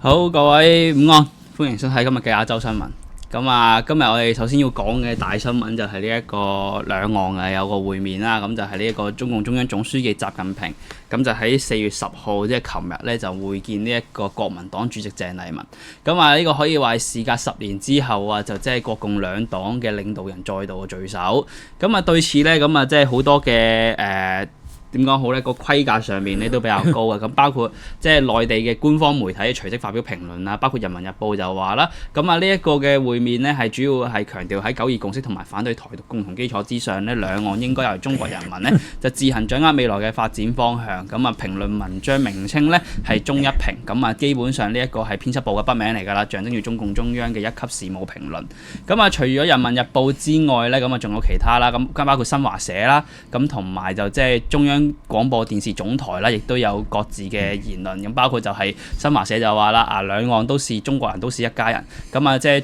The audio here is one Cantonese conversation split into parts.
好，各位午安，歡迎收睇今日嘅亞洲新聞。咁啊，今日我哋首先要講嘅大新聞就係呢一個兩岸嘅有個會面啦。咁就係呢一個中共中央總書記習近平，咁就喺4月10號，即係琴日咧就會見呢一個國民黨主席鄭麗文。咁啊，呢個可以話係事隔10年之後啊，就即係國共兩黨嘅領導人再度嘅聚首。咁啊，對此咧，咁啊，即係好多嘅點講好呢？個規格上面咧都比較高嘅，咁包括即係內地嘅官方媒體隨即發表評論啦，包括《人民日報》就話啦，咁啊呢一個嘅會面呢，係主要係強調喺九二共識同埋反對台獨共同基礎之上呢，兩岸應該由中國人民呢就自行掌握未來嘅發展方向。咁啊評論文章名稱呢係中一評，咁啊基本上呢一個係編輯部嘅筆名嚟㗎啦，象徵住中共中央嘅一級事務評論。咁啊除咗《人民日報》之外呢，咁啊仲有其他啦，咁包括新華社啦，咁同埋就即係中央廣播電視總台啦，亦都有各自嘅言論。咁包括就係新華社就話啦，兩岸都是中國人，都是一家人。咁啊，即係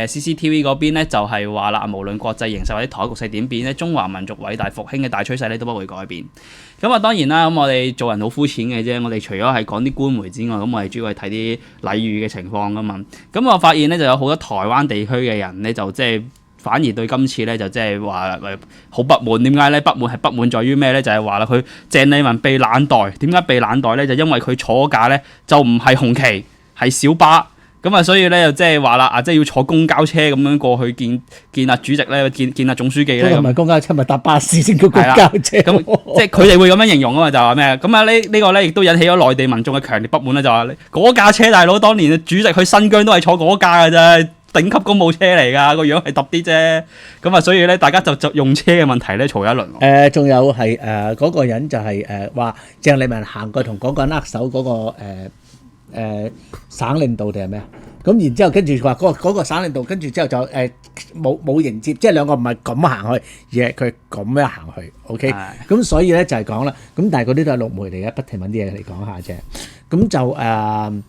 CCTV 嗰邊咧就係話啦，無論國際形勢或者台海局勢點變咧，中華民族偉大復興嘅大趨勢咧都不會改變。咁啊，當然啦，咁我哋做人好膚淺嘅啫。我哋除咗係講啲官媒之外，咁我哋主要係睇啲禮遇嘅情況噶嘛。咁我發現咧就有好多台灣地區嘅人咧就即係。反而對今次咧就即係話好不滿，點解咧？不滿係不滿在於咩咧？就係話啦，佢鄭麗文被冷待，點解被冷待咧？就因為佢坐架咧就唔係紅旗，係小巴，咁啊，所以咧就即係話啦，即係要坐公交車咁樣過去見主席咧，見總書記咧。唔係公交車，咪搭巴士先叫公交車。咁即係佢哋會咁樣形容啊嘛，就話咩？咁啊呢個咧亦都引起咗內地民眾嘅強烈不滿咧，就話嗰架車大佬當年嘅主席去新疆都係坐嗰架㗎啫。頂級公務車嚟㗎，個樣係揼啲啫，咁啊，所以咧大家就用車嘅問題咧嘈一輪。仲有係嗰個人就係話鄭麗文行過同嗰個人握手嗰個省領導定係咩啊？咁然之後跟住話嗰個省領導，跟住之後就冇迎接，即係兩個唔係咁行去，而係佢咁樣行去。OK，咁所以咧就係講啦，咁但係嗰啲都係陸媒嚟嘅，不停揾啲嘢嚟講下啫。咁就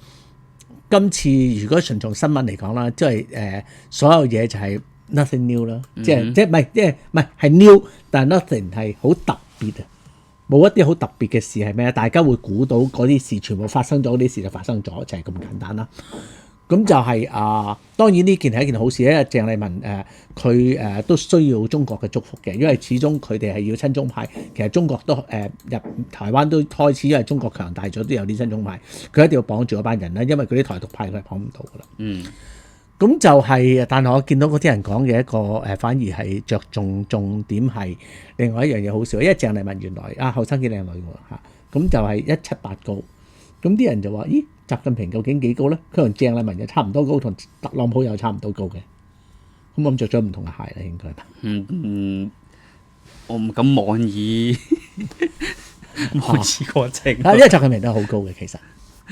今次如果純從新聞嚟講啦，即係所有嘢就係 nothing new 啦，即係唔係 new，但係 nothing 係好特別啊，冇一啲好特別嘅事係咩？大家會估到嗰啲事全部發生咗，嗰啲事就發生咗，就係咁簡單啦。咁就係當然呢件係一件好事咧。鄭麗文佢都需要中國嘅祝福嘅，因為始終佢哋係要親中派。其實中國都入台灣都開始，因為中國強大咗，都有啲親中派。佢一定要綁住嗰班人啦，因為佢啲台獨派佢係綁唔到噶啦。咁就係，但係我見到嗰啲人講嘅一個反而係着重點係另外一樣嘢好笑，因為鄭麗文原來後生幾靚女喎嚇，咁就係178高。咁啲人就話：咦，習近平究竟幾高咧？佢同鄭麗文又差唔多高，同特朗普又差唔多高嘅。咁我着咗唔同嘅鞋啦，應該。我唔敢妄議冇試過證。因為習近平都係好高嘅，其實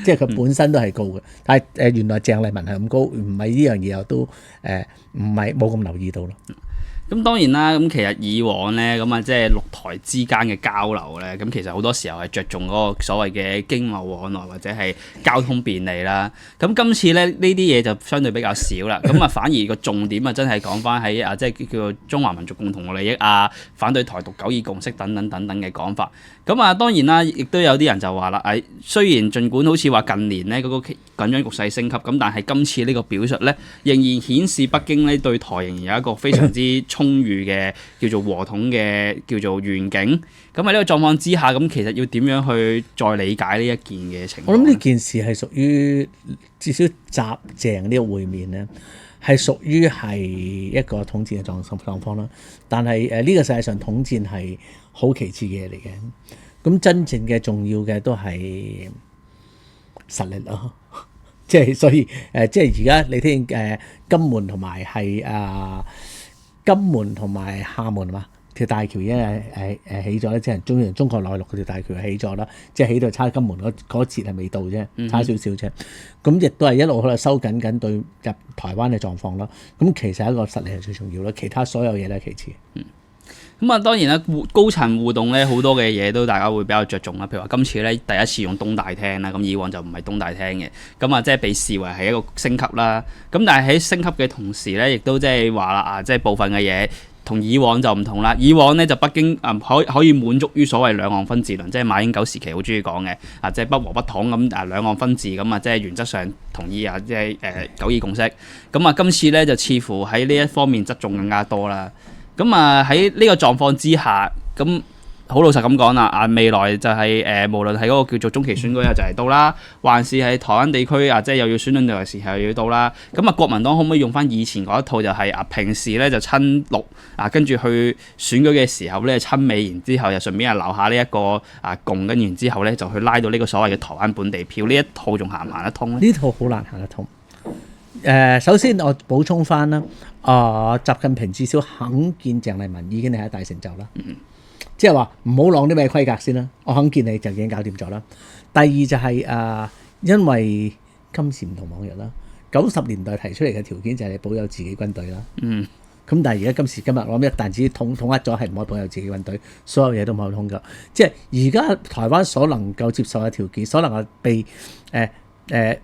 即係佢本身都係高嘅。但係原來鄭麗文係咁高，唔係呢樣嘢我都唔係冇咁留意到咯。咁當然啦，咁其實以往咧，咁啊即係陸台之間嘅交流咧，咁其實好多時候係着重嗰個所謂嘅經貿往來或者係交通便利啦。咁今次咧呢啲嘢就相對比較少啦。咁啊反而個重點啊真係講翻喺即係叫做中華民族共同利益啊、反對台獨、九二共識等等等等嘅講法。咁啊當然啦，亦都有啲人就話啦，雖然儘管好似話近年咧嗰個緊張局勢升級，咁但係今次呢個表述咧仍然顯示北京咧對台仍然有一個非常之充裕嘅叫做和統嘅叫做願景。咁喺呢個狀況之下，咁其實要點樣去再理解呢一件嘅情況？我諗呢件事係屬於至少習鄭呢個會面咧，係屬於係一個統戰嘅狀況啦。但係呢個世界上統戰係好其次嘅嘢嚟嘅。咁真正嘅重要嘅都係實力咯。即係所以即係而家你聽金門同埋係金門同埋廈門嘛，條大橋已經起咗咧，即係中國內陸嗰條大橋起咗啦，即係起到差金門嗰節係未到啫，差少少啫。咁亦都係一路喺度收緊對入台灣嘅狀況啦。咁其實一個實力係最重要啦，其他所有嘢都係其次。咁啊，當然啦，高層互動咧，好多嘅嘢都大家會比較着重啦。譬如話今次咧第一次用東大廳啦，咁以往就唔係東大廳嘅，咁啊即係被視為係一個升級啦。咁但係喺升級嘅同時咧，亦都即係話啦即係部分嘅嘢同以往就唔同啦。以往咧就北京可以滿足於所謂兩岸分治論，即係馬英九時期好中意講嘅即係不和不統咁兩岸分治咁即係原則上同意即係九二共識。咁今次咧就似乎喺呢一方面側重更加多啦。咁喺呢個狀況之下，咁好老實咁講啦，未來就係無論係嗰個叫做中期選舉就嚟到啦，還是係台灣地區即係又要選舉嘅時候又要到啦。咁國民黨可唔可以用翻以前嗰一套，就係平時咧就親綠跟住去選舉嘅時候咧親美，然之後又順便留下呢一個共，跟然之後咧就去拉到呢個所謂嘅台灣本地票，呢一套仲行唔行得通咧？呢套好難行得通。首先我補充翻啦，習近平至少肯見鄭麗文已經係一大成就啦。即係話唔好攞啲咩規格先啦，我肯見你就已經搞掂咗啦。第二就係因為今時唔同往日啦，90年代提出嚟嘅條件就係你保有自己軍隊啦。咁但係而家今時今日，我諗一旦自己統一咗，係唔可以保有自己軍隊，所有嘢都唔可以通㗎。即係而家台灣所能夠接受嘅條件，所能夠被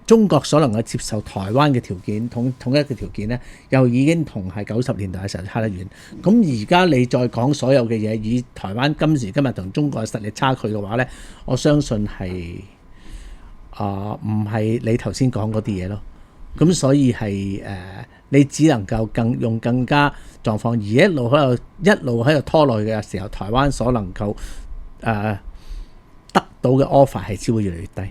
中國所能夠接受台灣嘅條件，統一嘅條件咧，又已經同係90年代嘅時候差得遠。咁而家你再講所有嘅嘢，以台灣今時今日同中國嘅實力差距嘅話咧，我相信係唔係你頭先講嗰啲嘢咯。咁所以係你只能夠用更加狀況，而一路喺度拖落去嘅時候，台灣所能夠得到嘅 offer 係只會越嚟越低。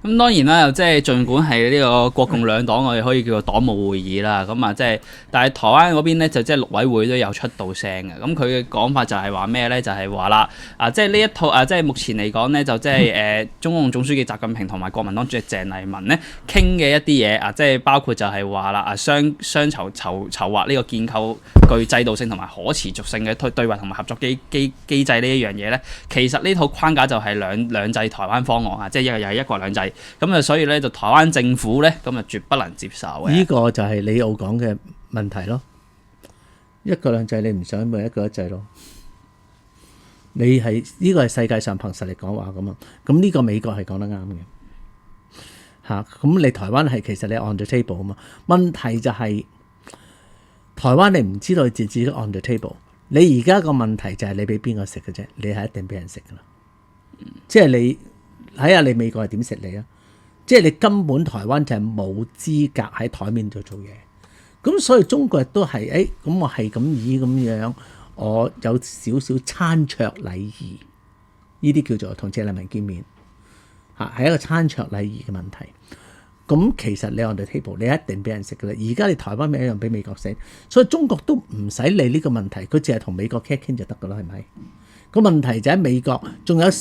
咁當然啦，即係儘管係呢個國共兩黨，我哋可以叫做黨務會議啦。咁即係，但係台灣嗰邊咧就即係陸委會都有出到聲嘅。咁佢嘅講法就係話咩咧？就係話啦，即係呢一套即係目前嚟講咧，就即係中共總書記習近平同埋國民黨主席鄭麗文咧傾嘅一啲嘢即係包括就係話啦，雙籌劃呢個建構具制度性同埋可持續性嘅對話同埋合作機制呢一樣嘢咧，其實呢套框架就係兩制台灣方案即係又係一國兩制。咁所以咧就台灣政府咧咁絕不能接受嘅。呢個就係李奧講嘅問題咯。一國兩制你唔想咪一國一制咯？你係呢個係世界上憑實力講話噶嘛？咁呢個美國係講得啱嘅。咁你台灣係其實你 on the table 啊嘛？問題就係台灣你唔知道你自己 on the table。你而家個問題就係你俾邊個食嘅啫？你係一定俾人食噶啦。即係你睇下你美國係點食你啊？即係你根本台灣就係冇資格喺台面度做嘢，咁所以中國亦都係咁我係咁咁樣，我有少少餐桌禮儀，呢啲叫做同鄭麗文見面係一個餐桌禮儀嘅問題。咁其實你 on the table， 你一定俾人食㗎啦。而家你台灣咪一樣俾美國食，所以中國都唔使理呢個問題，佢淨係同美國傾就得㗎啦，係咪？個問題就喺美國，仲有就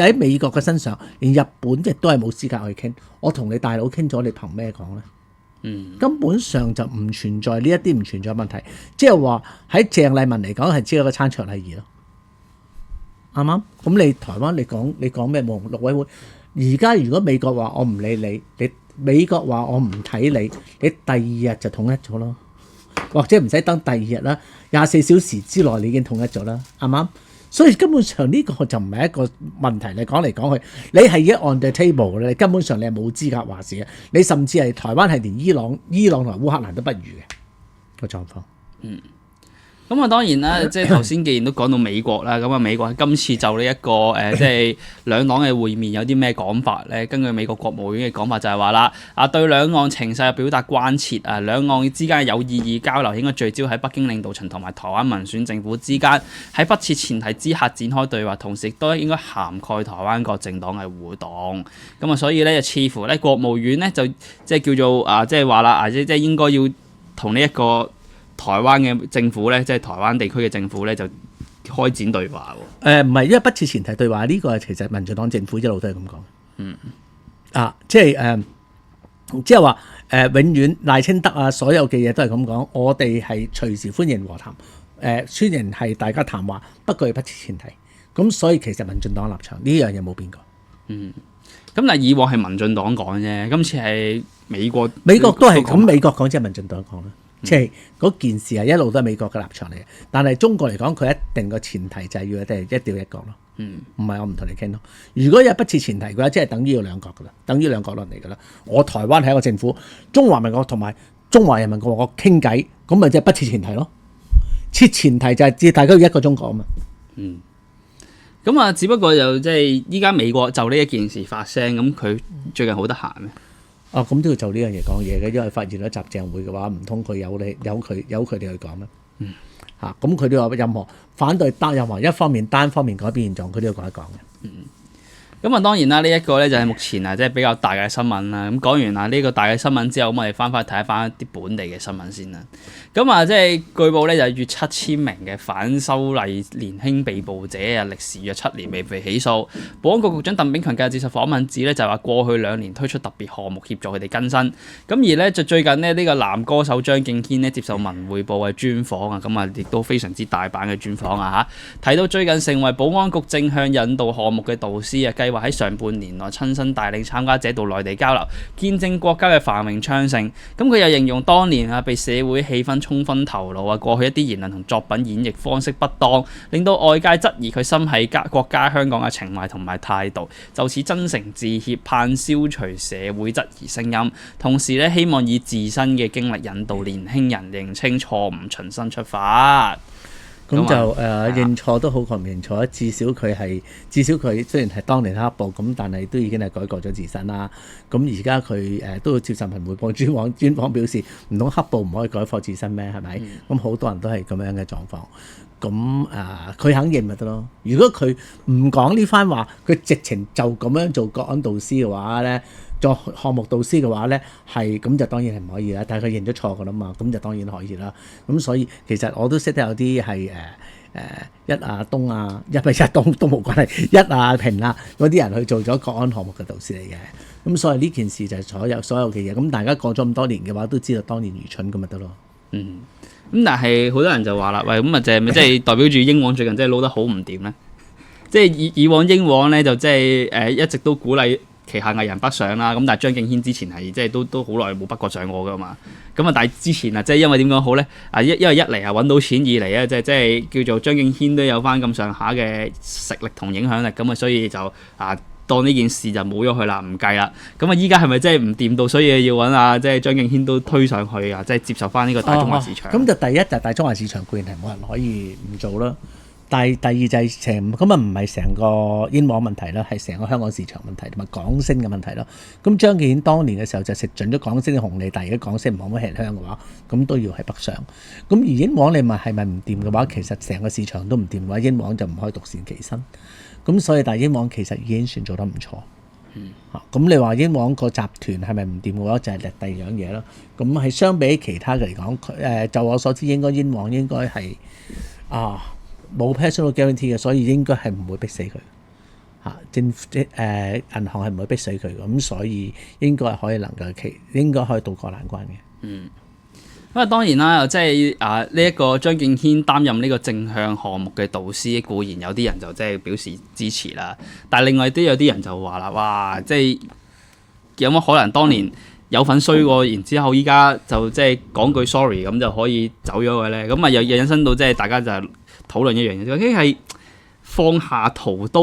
喺美國嘅身上，連日本亦都係冇資格去傾。我同你大佬傾咗，你憑咩講咧？根本上就唔存在呢一啲唔存在問題，即係話喺鄭麗文嚟講係只係一個餐桌禮儀咯，啱唔啱？咁你台灣你講咩冇陸委會？而家如果美國話我唔理你，美國話我唔睇你，你第二日就統一咗咯，或者唔使等第二日啦，24小時之內你已經統一咗啦，啱唔啱？所以根本上呢個就唔係一個問題，你講嚟講去，你係一 on the table 咧，你根本上你係冇資格話事嘅，你甚至係台灣係連伊朗同埋烏克蘭都不如嘅個狀況。咁當然啦，即係頭先既然都講到美國啦，咁美國今次就呢一個即係兩黨嘅會面有啲咩講法咧？根據美國國務院嘅講法就係話啦，對兩岸情勢表達關切兩岸之間有意義交流應該聚焦喺北京領導層同埋台灣民選政府之間，喺不設前提之下展開對話，同時亦都應該涵蓋台灣各政黨嘅互動。咁所以咧就似乎咧國務院咧就即係叫做即係話啦即係應該要同呢一個台灣嘅政府咧，即係台灣地區嘅政府咧，就開展對話喎。唔係，因為不設前提對話呢個其實民進黨政府一路都係咁講。即係話永遠賴清德所有嘅嘢都係咁講。我哋係隨時歡迎和談，歡迎係大家談話，不過係不設前提。咁所以其實民進黨立場呢樣嘢冇變過。咁但係以往係民進黨講啫，今次係美國都係咁，美國講即係民進黨講啦。即係嗰件事係一路都係美國嘅立場嚟嘅，但係中國嚟講，佢一定個前提就係要一定要一國咯。唔係我唔同你傾咯。如果有不設前提嘅話，即係等於要兩國噶啦，等於兩國論嚟噶啦。我台灣係一個政府，中華民國同埋中華人民共和國傾偈，咁咪即係不設前提咯。設前提就係大家要一個中國啊嘛。咁啊，只不過就即係依家美國就呢一件事發聲，咁佢最近好得閒咩？咁都要就呢樣嘢講嘢嘅，因為發現咗習鄭會嘅話，唔通佢由佢哋去講咩？咁佢都話任何反對任何一方面單方面改變現狀，佢都要講一講嘅。咁啊，當然啦，呢一個咧就係目前啊，即係比較大嘅新聞啦。咁講完啊呢個大嘅新聞之後，咁我哋翻返去睇翻一啲本地嘅新聞先啦。咁啊，即係據報咧就約7000名嘅反修例年輕被捕者啊，歷時約7年未被起訴。保安局局長鄧炳強近日接受訪問指咧，就話過去2年推出特別項目協助佢哋更新。咁而咧就最近呢，呢個男歌手張敬軒呢接受文匯報嘅專訪啊，咁啊亦都非常之大版嘅專訪啊嚇，提到最近成為保安局正向引導項目嘅導師啊，話喺上半年內親身帶領參加者到內地交流，見證國家嘅繁榮昌盛。咁佢又形容當年啊被社會氣氛沖昏頭腦啊，過去一啲言論同作品演繹方式不當，令到外界質疑佢心繫國家香港嘅情懷同埋態度。就此真誠致歉，盼消除社會質疑聲音。同時咧，希望以自身嘅經歷引導年輕人認清錯誤，重新出發。咁就認錯都好過唔認錯，至少佢雖然係當年黑暴咁，但係都已經係改過咗自身啦。咁而家佢都要接受文匯報專訪表示，唔通黑暴唔可以改過自身咩？係咪？咁好多人都係咁樣嘅狀況。咁佢肯認咪得咯。如果佢唔講呢番話，佢直情就咁樣做國安導師嘅話咧，做項目導師嘅話咧，係咁就當然係唔可以啦。但係佢認咗錯㗎啦嘛，咁就當然可以啦。咁所以其實我都識得有啲係一啊東啊，一咪一東都冇關係，一啊平啊嗰啲人去做咗國安項目嘅導師嚟嘅。咁所以呢件事就係所有嘅嘢。咁大家過咗咁多年嘅話，都知道當年愚蠢咁咪得咯。咁但係好多人就話啦，喂，咁啊就係咪即係代表住英皇最近真係撈得好唔掂咧？即係以往英皇咧就即係一直都鼓勵旗下藝人北上啦，咁但係張敬軒之前係即係都好耐冇北過上過噶嘛。咁啊，但係之前啊，即係因為點講好咧？因為一嚟啊揾到錢，二嚟啊即係叫做張敬軒都有翻咁上下嘅實力同影響力，咁啊所以就當呢件事就冇咗佢啦，唔計啦。咁啊，依家係咪真係唔掂到，所以要揾即係張敬軒都推上去啊，即係接受翻呢個大中華市場。咁就第一就係大中華市場固然係冇人可以唔做啦。但係第二就係咁啊，唔係成個英皇問題啦，係成個香港市場問題同埋港星嘅問題咯。咁張敬軒當年嘅時候就食盡咗港星嘅紅利，但係而家港星唔可以吃香嘅話，咁都要係北上。咁而英皇你問係咪唔掂嘅話，其實成個市場都唔掂嘅話，英皇就唔可以獨善其身。咁所以但係英皇其實已經算做得唔錯。咁你話英皇個集團係咪唔掂嘅話，就係第二樣嘢咯。咁係相比其他嘅嚟講，就我所知應該英皇應該係冇 personal guarantee 嘅，所以應該係唔會逼死佢。政府銀行係唔會逼死佢嘅，咁所以應該係可以應該可以渡過難關嘅。咁啊當然啦，即係呢一個張敬軒擔任呢個正向項目嘅導師，固然有啲人就即係表示支持啦，但係另外都有啲人就話啦，哇！即係有乜可能當年有份衰過，然之後依家就即係講句 sorry 咁就可以走咗嘅咧？咁啊又引申到即係大家就討論一樣嘢，究竟係放下屠刀，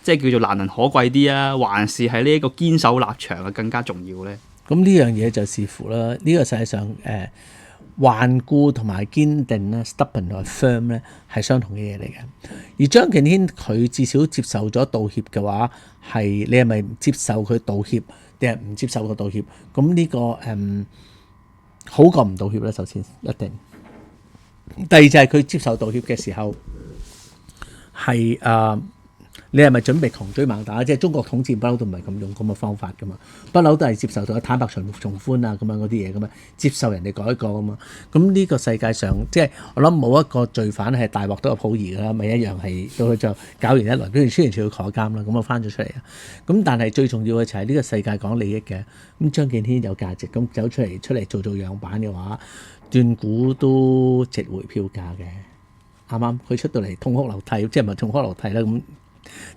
即係叫做難能可貴啲啊，還是係呢一個堅守立場啊更加重要咧？咁呢樣嘢就視乎啦。呢個實際上頑固同埋堅定咧 ，stubborn 同埋 firm 咧係相同嘅嘢嚟嘅。而張敬軒佢至少接受咗道歉嘅話，係你係咪接受佢道歉，定係唔接受個道歉？咁呢個好過唔道歉咧。首先一定，第二就係佢接受道歉嘅時候係你係咪準備窮追猛打？即係中國統戰不嬲都唔係咁用咁嘅方法噶嘛，不嬲都係接受到坦白從寬啊咁樣嗰啲嘢噶嘛，接受人哋改過噶嘛。咁呢個世界上即係我諗冇一個罪犯係大獲得個普兒啦，咪一樣係到佢就搞完一輪，跟住雖然仲要坐監啦，咁啊翻咗出嚟啊。咁但係最重要嘅就係呢個世界講利益嘅，咁張敬軒有價值，咁走出嚟做樣板嘅話，斷估都值回票價嘅，啱啱？佢出到嚟痛哭流涕，即係唔係痛哭流涕啦咁。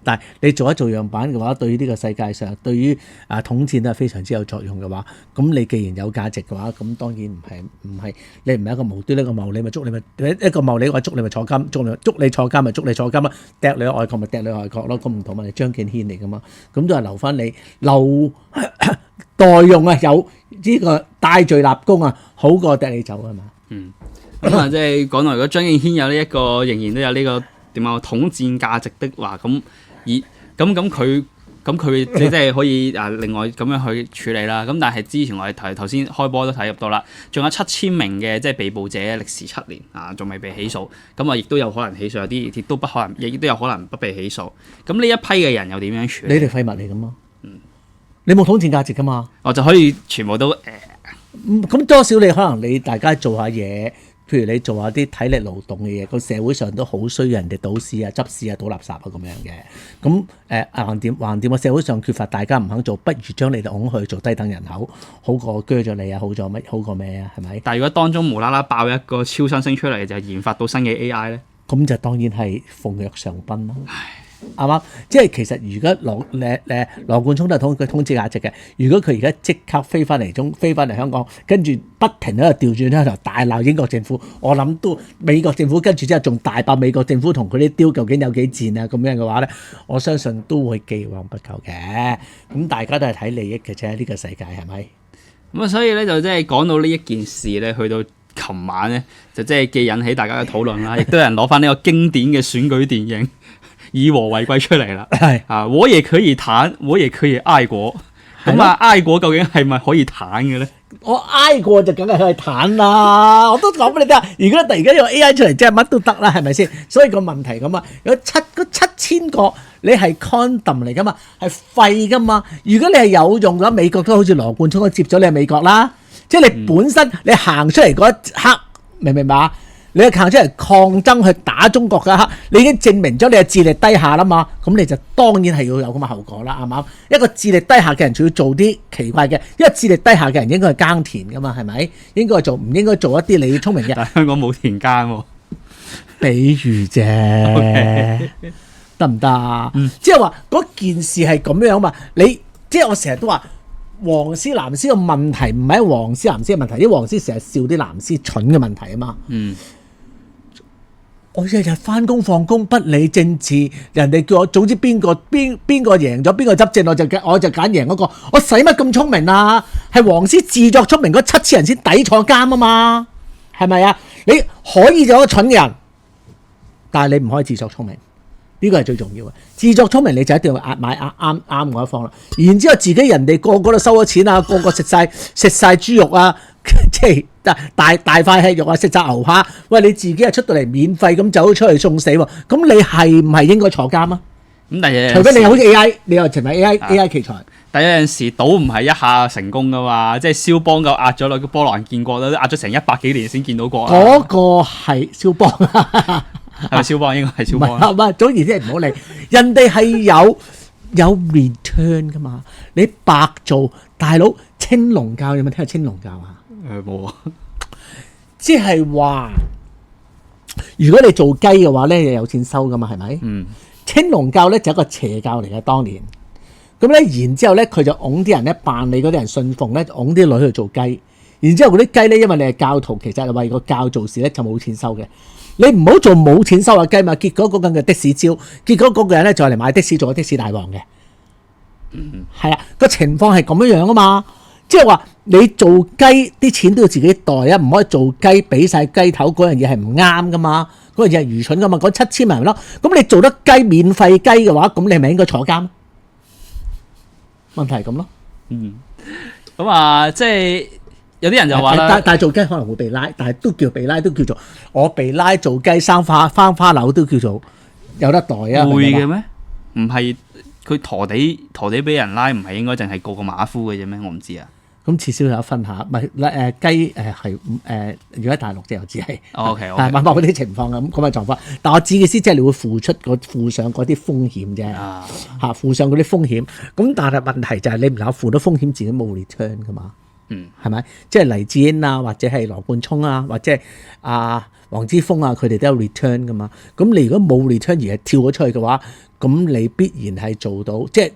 但係你做樣板嘅話，對於呢個世界上，對於統戰都係非常之有作用嘅話，咁你既然有價值嘅話，咁當然唔係你唔係一個無端一個謀你咪捉你咪一個謀你話捉你咪坐監，捉你坐監咪捉你坐監啦，掟你去外國咪掟你去外國咯，咁唔同嘛，你張敬軒嚟噶嘛，咁都係留翻你待用啊，有呢個戴罪立功啊，好過掟你走係嘛？咁啊，即係講到如果張敬軒有呢一個仍然都有呢個點啊統戰價值的話，佢即係可以另外咁樣去處理啦。咁但係之前我哋頭先開波都睇入到啦，仲有7000名嘅即係被捕者歷時7年仲未被起訴。咁啊，亦都有可能起訴，有啲亦都不可能，亦都有可能不被起訴。咁呢一批嘅人又點樣處理？你哋廢物嚟噶嘛？你冇統戰價值噶嘛？我就可以全部都咁多少你可能你大家做下嘢，譬如你做下啲體力勞動嘅嘢，個社會上都好需要人哋倒屎啊、執屎啊、倒垃圾啊咁樣嘅。咁橫掂個社會上缺乏大家唔肯做，不如將你哋拱去做低等人口，好過鋸咗你啊，好過咩啊？係咪？但係如果當中無啦啦爆一個超新星出嚟，就係研發到新嘅 AI 咧，咁就當然係奉若上賓啦。啱啱？即係其實如果羅冠聰都係佢統治價值嘅。如果佢而家即刻飛翻嚟香港，跟住不停喺度調轉喺度大鬧英國政府，我諗都美國政府跟住之後仲大爆美國政府同佢啲雕究竟有幾賤啊咁樣嘅話咧，我相信都會既往不咎嘅。咁大家都係睇利益嘅啫，呢個世界係咪？咁啊，所以咧就即係講到呢一件事咧，去到琴晚咧就即係既引起大家嘅討論啦，亦都有人攞翻呢個經典嘅選舉電影以和為貴出嚟啦。係我也可以彈，我也可以愛國。咁愛國究竟係咪可以彈嘅咧？我愛國就梗係可以彈啦。我都講俾你聽，如果突然間用 AI 出嚟，即係乜都得啦，係咪先？所以個問題咁啊，有7000個你係 condom 嚟噶嘛，係廢噶嘛。如果你係有用嘅，美國都好似羅冠聰都接咗你係美國啦。即係你本身你行出嚟嗰一刻，明唔明白？你行出嚟抗爭去打中國嗰一刻，你已經證明咗你嘅智力低下啦嘛。咁你就當然係要有咁嘅後果啦，啱唔啱？一個智力低下嘅人仲要做啲奇怪嘅，因為智力低下嘅人應該係耕田噶嘛，係咪？應該做唔應該做一啲你聰明嘅？但係香港冇田耕喎。比喻啫，得唔得啊？即係話嗰件事係咁樣嘛？你即係我成日都話。黃絲藍絲嘅問題唔係黃絲藍絲嘅問題，啲黃絲成日笑啲藍絲蠢嘅問題啊嘛。我日日翻工放工不理政治，人哋叫我總之邊個贏咗邊個執政，我就揀贏嗰個。我使乜咁聰明啊？係黃絲自作聰明嗰7000人先抵坐監啊嘛，係咪啊？你可以做一個蠢嘅人，但係你唔可以自作聰明。呢個係最重要嘅，自作聰明你就一定要買啱嗰一方啦。然之後自己人哋個個都收咗錢啊，個個食晒豬肉啊，即係大塊吃肉啊，食晒牛扒。喂，你自己係出到嚟免費咁走出去送死喎，咁你係唔係應該坐監啊？咁但係除非你好似 AI， 你又成為 AI 奇才。但有陣時賭唔係一下成功噶嘛，即係肖邦夠壓咗落個波蘭建國都壓咗成100幾年先見到過。嗰個係肖邦啊。係咪肖邦？應該係肖邦。唔係，總言之係唔好理。人哋係有 return 噶嘛？你白做大佬，青龍教有冇聽過青龍教啊？冇啊。即係話，如果你做雞嘅話咧，有錢收噶嘛？係咪？青龍教咧就係一個邪教嚟嘅，當年。咁咧，然之後咧，佢就拱啲人咧扮你嗰啲人信奉咧，拱啲女去做雞。然之後嗰啲雞咧，因為你係教徒，其實係為個教做事咧，就冇錢收嘅。你唔好做冇錢收嘅雞嘛，結果嗰個嘅的士招，結果嗰個人咧就嚟買的士做的士大王嘅。係啊，個情況係咁樣啊嘛，即係話你做雞啲錢都要自己袋啊，唔可以做雞俾晒雞頭，嗰樣嘢係唔啱噶嘛，嗰樣嘢係愚蠢噶嘛，嗰7000萬咯。咁你做得雞免費雞嘅話，咁你係咪應該坐監？問題係咁咯。咁即係。有啲人就話啦，但係做雞可能會被拉，但係都叫被拉，都叫做我被拉做雞生翻花柳都叫做有得袋啊！會嘅咩？唔係佢陀地俾人拉，唔係應該淨係告個馬夫嘅啫咩？我唔知啊。咁至少有分下，唔係雞係如果喺大陸就知係。OK，係某啲情況咁嘅狀況。但我指嘅意思即係你會附上嗰啲風險啫，嚇附上嗰啲風險。咁但係問題就係你唔能夠附到風險，自己冇 return 噶嘛。係咪？即係黎智英啊，或者係羅冠聰啊，或者係黃之鋒啊，佢哋都有 return 噶嘛。咁你如果冇 return 而係跳咗出去嘅話，咁你必然係做到，即係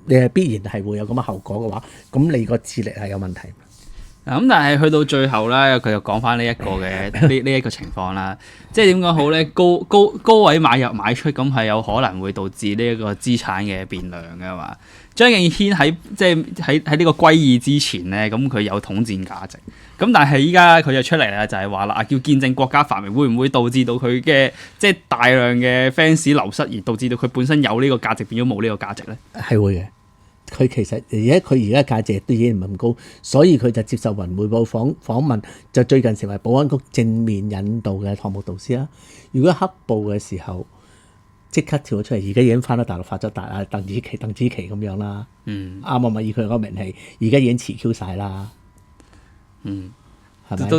你係必然係會有咁嘅後果嘅話，咁你個智力係有問題。咁但係去到最後咧，佢又講翻呢一個嘅呢一個情況啦。即係點講好咧？高位買入買出咁係有可能會導致呢一個資產嘅變量嘅嘛。張敬軒喺呢個歸義之前咧，咁佢有統戰價值。咁但係依家佢就出嚟啦，就係話啦，叫見證國家繁榮，會唔會導致到佢嘅即係大量嘅 fans 流失，而導致到佢本身有呢個價值變咗冇呢個價值咧？係會嘅。佢其實佢而家價值都已經唔係咁高，所以佢就接受《文匯報》訪問，就最近成為保安局正面引導嘅項目導師啦。如果黑暴嘅時候即刻跳咗出嚟，而家已經翻到大陸發咗達啊，鄧紫棋咁樣啦。啱啊嘛，以佢嗰個名氣，而家已經辭 Q 晒啦。係咪都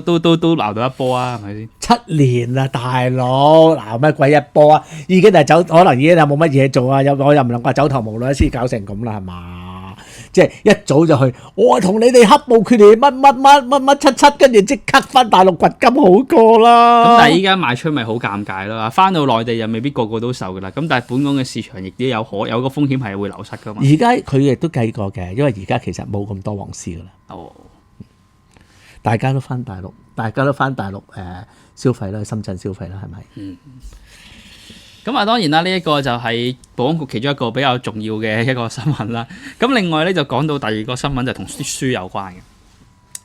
鬧到一波啊？係咪先？7年啦，大佬鬧乜鬼一波啊？已經係走，可能已經係冇乜嘢做啊！我又唔能夠走投無路先搞成咁啦，係嘛？即係一早就去，我同你哋黑暴決裂乜七，跟住即刻翻大陸掘金好過啦。咁但係依家賣出咪好尷尬咯，翻到內地又未必個個都受噶啦。咁但係本港嘅市場亦都有個風險係會流失噶嘛。而家佢亦都計過嘅，因為而家其實冇咁多黃絲噶啦。大家都翻大陸，消費啦，去深圳消費啦，係咪？咁當然啦，呢一個就係保安局其中一個比較重要嘅一個新聞啦。咁另外咧就講到第二個新聞就同啲書有關嘅。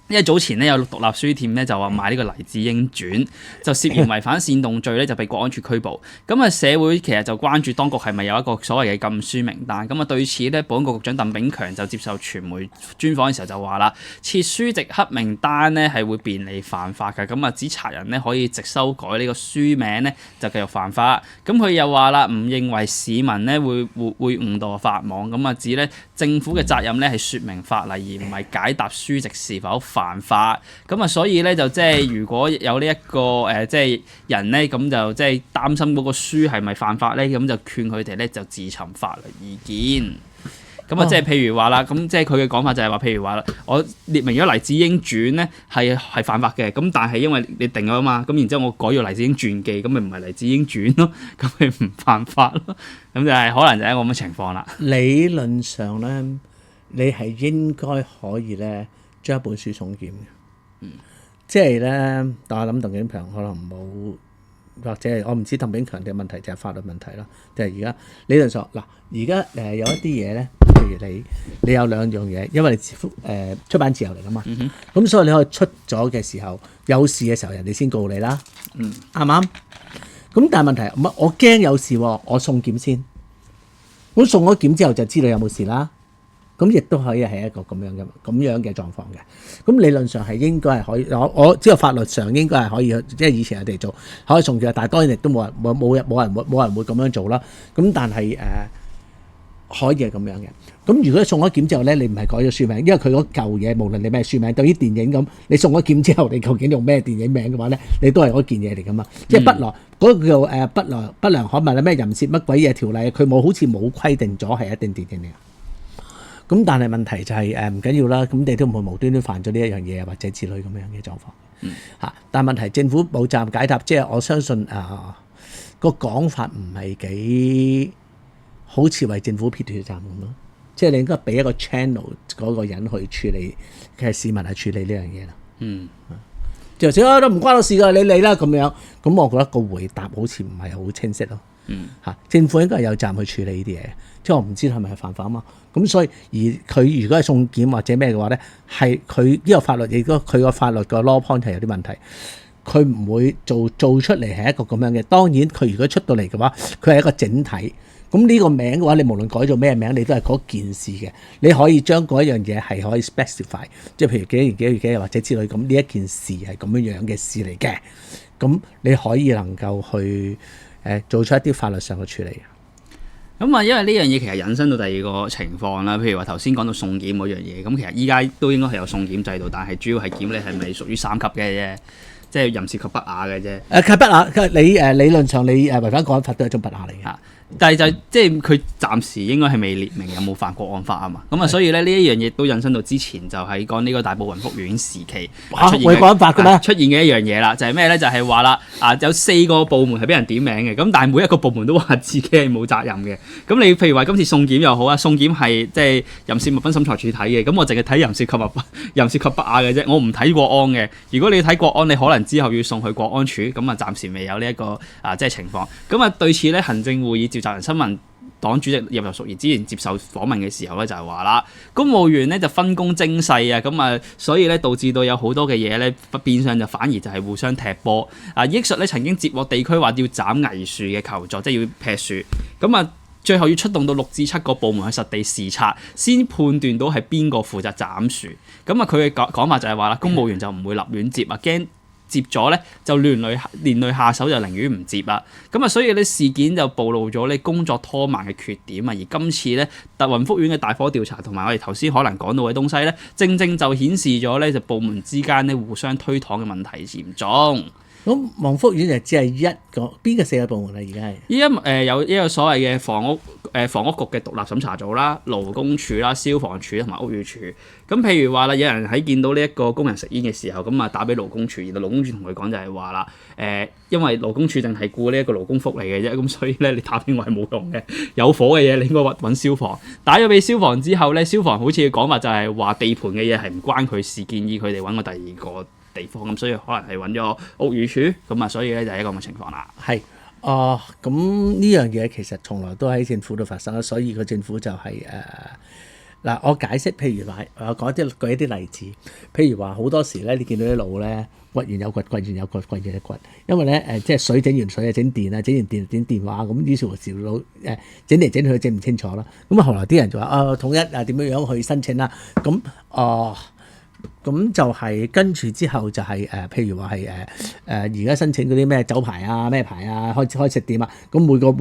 因為早前咧有獨立書店咧就話賣呢個黎智英傳，就涉嫌違反煽動罪咧就被國安處拘捕。咁啊社會其實就關注當局係咪有一個所謂嘅禁書名單。咁啊對此咧保安局局長鄧炳強就接受傳媒專訪嘅時候就話啦，設書籍黑名單咧係會便利犯法嘅。咁啊指賊人咧可以直修改呢個書名咧就繼續犯法。咁佢又話啦，唔認為市民咧會誤墮法網。咁啊指咧政府嘅責任咧係説明法例而唔係解答書籍是否犯法。咁啊，所以咧就即係如果有呢一個即係人咧，咁就即係擔心嗰個書係咪犯法咧，咁就勸佢哋咧就自尋法律意見。咁啊，即係譬如話啦，咁即係佢嘅講法就係話，譬如話我列明咗黎智英傳咧係犯法嘅，咁但係因為你定咗啊嘛，咁然之後我改咗黎智英傳記，咁咪唔係黎智英傳咯，咁咪唔犯法咯。咁就係可能就係一個咁嘅情況啦。理論上咧，你係應該可以咧將一本書送檢嘅。即係咧，但我諗鄧炳強可能冇，或者係我唔知鄧炳強嘅問題就係法律問題啦。就係而家理論上嗱，而家有一啲嘢咧，譬如你有兩樣嘢，因為你出版自由嚟噶嘛，咁所以你可以出咗嘅時候有事嘅時候，人哋先告你啦，啱唔啱？咁但係問題我驚有事喎，我送檢先，我送咗檢之後就知道有冇事啦。咁亦都可以係一個咁樣嘅狀況嘅。咁理論上係應該係可以，我知道法律上應該係可以，即係以前人哋做可以送檢，但係當然亦都冇人會咁樣做啦。咁但係可以係咁樣嘅。咁如果你送咗檢之後咧，你唔係改咗書名，因為佢嗰舊嘢無論你咩書名，對於電影咁，你送咗檢之後，你究竟用咩電影名嘅話咧，你都係嗰件嘢嚟噶嘛。即係嗰個叫不良刊物咩淫褻乜鬼嘢條例，佢好似冇規定咗係一定電影嚟。咁但係問題就係唔緊要啦，咁你都唔會無端端犯咗呢一樣嘢或者之類咁樣嘅狀況。但係問題政府冇責任解答，即係我相信個講法唔係幾好似為政府撇脱責任咁咯。即係你應該俾一個 channel 嗰個人去處理，嘅市民去處理呢樣嘢啦。就算都唔關我事㗎，你理啦咁樣。咁我覺得個回答好似唔係好清晰咯。政府應該係有責任去處理呢啲嘢，即係我唔知係咪犯法啊嘛。咁所以而佢如果係送檢或者咩嘅話咧，係佢呢個法律亦都佢個法律個 law point 係有啲問題，佢唔會做出嚟係一個咁樣嘅。當然佢如果出到嚟嘅話，佢係一個整體。咁呢個名嘅話，你無論改做咩名，你都係嗰件事嘅。你可以將嗰一樣嘢係可以 specify， 即係譬如幾月或者之類咁，呢一件事係咁樣嘅事嚟嘅。咁你可以能夠去做出一啲法律上嘅處理。咁啊，因為呢樣嘢其實引申到第二個情況啦，譬如話頭先講到送檢嗰樣嘢，咁其實依家都應該係有送檢制度，但係主要係檢你係咪屬於3級嘅啫，即係淫褻及不雅嘅啫。係不雅，你理論上你違反國安法都係一種不雅嚟嘅。但係就即係佢暫時應該係未列明有冇犯國安法啊嘛，咁啊所以咧呢一樣嘢都引申到之前就喺講呢個大埔雲福苑時期違國安法嘅咩？出現嘅一樣嘢啦，就係咩咧？就係話啦有4個部門係俾人點名嘅，咁但係每一個部門都話自己係冇責任嘅。咁你譬如話今次送檢又好啊，送檢係即係淫褻物品審裁處睇嘅，咁我淨係睇淫褻及不雅嘅啫，我唔睇國安嘅。如果你睇國安，你可能之後要送去國安處，咁啊暫時未有呢一個即係情況。咁啊對此咧，行政會議召集人新聞黨主席葉劉淑儀之前接受訪問嘅時候咧，就係話啦，公務員咧就分工精細啊，咁啊，所以咧導致到有好多嘅嘢咧，變相就反而就係互相踢波。憶述咧曾經接獲地區話要斬藝樹嘅求助，即係要劈樹，咁啊。最後要出動到6至7個部門去實地視察，先判斷到係邊個負責斬樹。咁啊，佢嘅講法就係話啦，公務員就唔會立亂接啊，驚接咗咧就連累下手，就寧願唔接啦。咁啊，所以咧事件就暴露咗咧工作拖慢嘅缺點啊。而今次咧雲福苑嘅大火調查同埋我哋頭先可能講到嘅東西咧，正正就顯示咗咧就部門之間咧互相推搪嘅問題嚴重。咁宏福苑就只係一個邊個4個部門啊？而家係依家有一個所謂嘅房屋局嘅獨立審查組啦、勞工處啦、消防處同埋屋宇署。咁譬如話啦，有人喺見到呢一個工人食煙嘅時候，咁啊打俾勞工處，然後勞工處同佢講就係話啦，因為勞工處淨係顧呢一個勞工福利嘅啫，咁所以咧你打俾我係冇用嘅。有火嘅嘢你應該揾消防。打咗俾消防之後咧，消防好似嘅講法就係話地盤嘅嘢係唔關佢事，建議佢哋揾個第二個地方，咁所以可能係揾咗屋宇署，咁啊，所以咧就係一個咁嘅情況啦。係咁呢樣嘢其實從來都喺政府度發生啦，所以個政府就係嗱，我解釋，譬如話我舉一啲例子，譬如話好多時咧，你見到啲路咧掘完有掘，掘完有掘，掘完有掘，因為咧即係水整完水啊，整電啊，整完電整電話，咁於是乎條路整嚟整去整唔清楚啦。咁啊後來啲人就話統一點樣樣去申請啦，咁就係跟住之後就係譬如話係而家申請嗰啲咩酒牌啊、咩牌啊、開食店啊，咁每個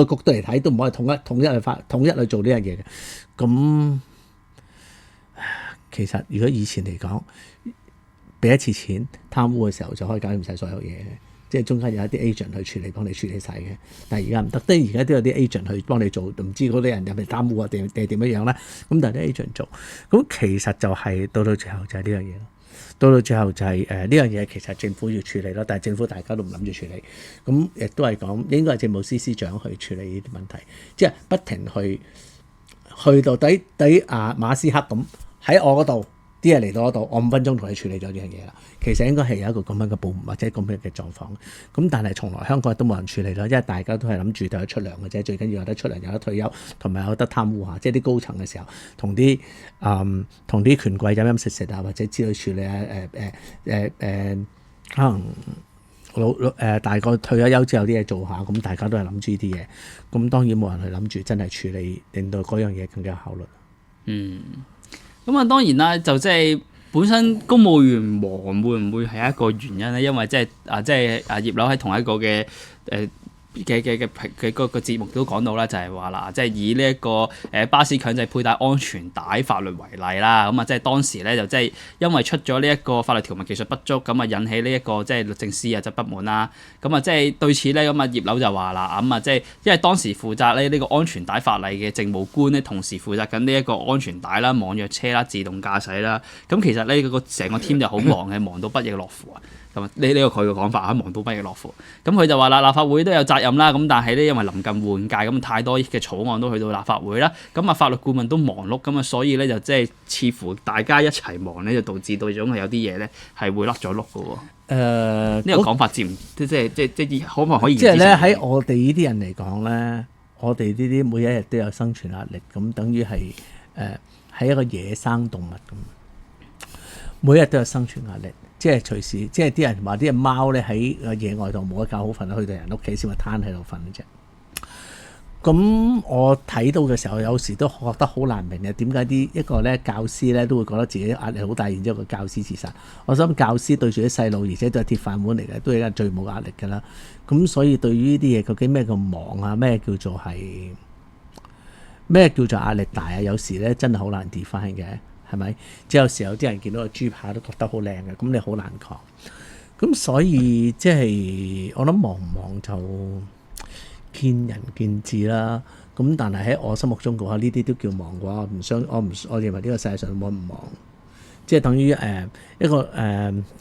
局都嚟睇，都唔可以統一去做呢樣嘢嘅。咁其實如果以前嚟講，俾一次錢貪污嘅時候就可以搞掂晒所有嘢嘅，即係中間有一啲 agent 去處理，幫你處理晒嘅。但係而家唔得，而家都有啲 agent 去幫你做，唔知嗰啲人入嚟貪污啊定係點樣樣咧？咁但係啲 agent 做，咁其實就係到最後就係呢樣嘢咯。到最後就係呢樣嘢其實政府要處理咯，但係政府大家都唔諗住處理，咁亦都係講應該係政務司司長去處理呢啲問題，即係不停去到底馬斯克咁喺我嗰度。啲嘢嚟到嗰度，我5分鐘同你處理咗呢樣嘢啦。其實應該係有一個咁樣嘅部門或者咁樣嘅狀況。咁但係從來香港都冇人處理咯，因為大家都係諗住就係出糧嘅啫，最緊要有得出糧、有得退休，同埋有得貪污下。即係啲高層嘅時候，同啲權貴飲飲食食啊，或者之類處理可能大個退咗休之後啲嘢做下，咁大家都係諗住呢啲嘢。咁當然冇人去諗住真係處理，令到嗰樣嘢更加有效率。咁啊，當然啦，就即係本身公務員忙會唔會係一個原因咧？因為即係葉劉喺同一個嘅嘅個節目都講到啦，就係話啦，即係以呢一個巴士強制佩戴安全帶法律為例啦，咁啊即係當時咧就即係因為出咗呢一個法律條文技術不足，咁啊引起呢一個即係律政司啊就不滿啦，咁啊即係對此咧咁啊葉劉就話啦，咁啊即係因為當時負責咧呢個安全帶法例嘅政務官咧，同時負責緊呢一個安全帶啦、網約車啦、自動駕駛啦，咁其實咧個成個 team 就好忙嘅，忙到不亦樂乎啊！咁啊，呢個佢嘅講法啊，忙到不亦樂乎。咁佢就話啦，立法會都有責任啦。咁但係咧，因為臨近換屆，咁太多嘅草案都去到立法會啦。咁啊，法律顧問都忙碌，咁啊，所以咧就即係似乎大家一齊忙咧，就導致到總係有啲嘢咧係會甩咗碌嘅喎。呢個講法即可唔可以？即係咧喺我哋呢啲人嚟講咧，我哋呢啲每一日都有生存壓力，咁等於係係一個野生動物咁，每一日都有生存壓力。即係隨時，即係啲人話啲隻貓咧喺野外度冇得覺好瞓，去到人屋企先話攤喺度瞓嘅啫。咁我睇到嘅時候，有時都覺得好難明嘅，點解一個咧教師咧都會覺得自己壓力好大，然之後個教師自殺。我想教師對住啲細路，而且都係鐵飯碗嚟嘅，都係最冇壓力㗎啦。咁所以對於呢啲嘢，究竟咩叫忙啊？咩叫做壓力大啊？有時咧真係好難 define 嘅。係咪？即係有時候有啲人見到個豬扒都覺得好靚嘅，咁你好難講。咁所以即係我諗忙唔忙就見仁見智啦。咁但係喺我心目中嘅話，呢啲都叫忙嘅話，我認為呢個世界上冇唔忙。即係等於一個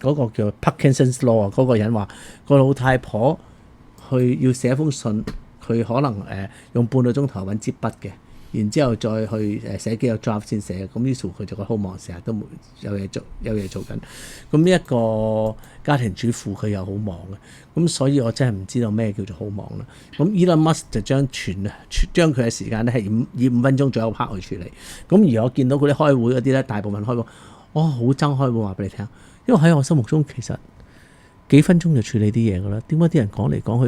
嗰個叫 Parkinson's Law 啊，嗰個人話個老太婆去要寫封信，佢可能用半個鐘頭揾支筆嘅。然之後再去寫幾個 draft 先寫，咁於是乎佢就覺得好忙，成日都冇有嘢做緊。咁呢一個家庭主婦佢又好忙嘅，咁所以我真係唔知道咩叫做好忙啦。咁 Elon Musk 就將佢嘅時間咧係以5分鐘左右拍去處理。咁而我見到嗰啲開會嗰啲咧，大部分開會，我好憎開會話俾你聽，因為喺我心目中其實幾分鐘就處理啲嘢㗎啦。點解啲人講嚟講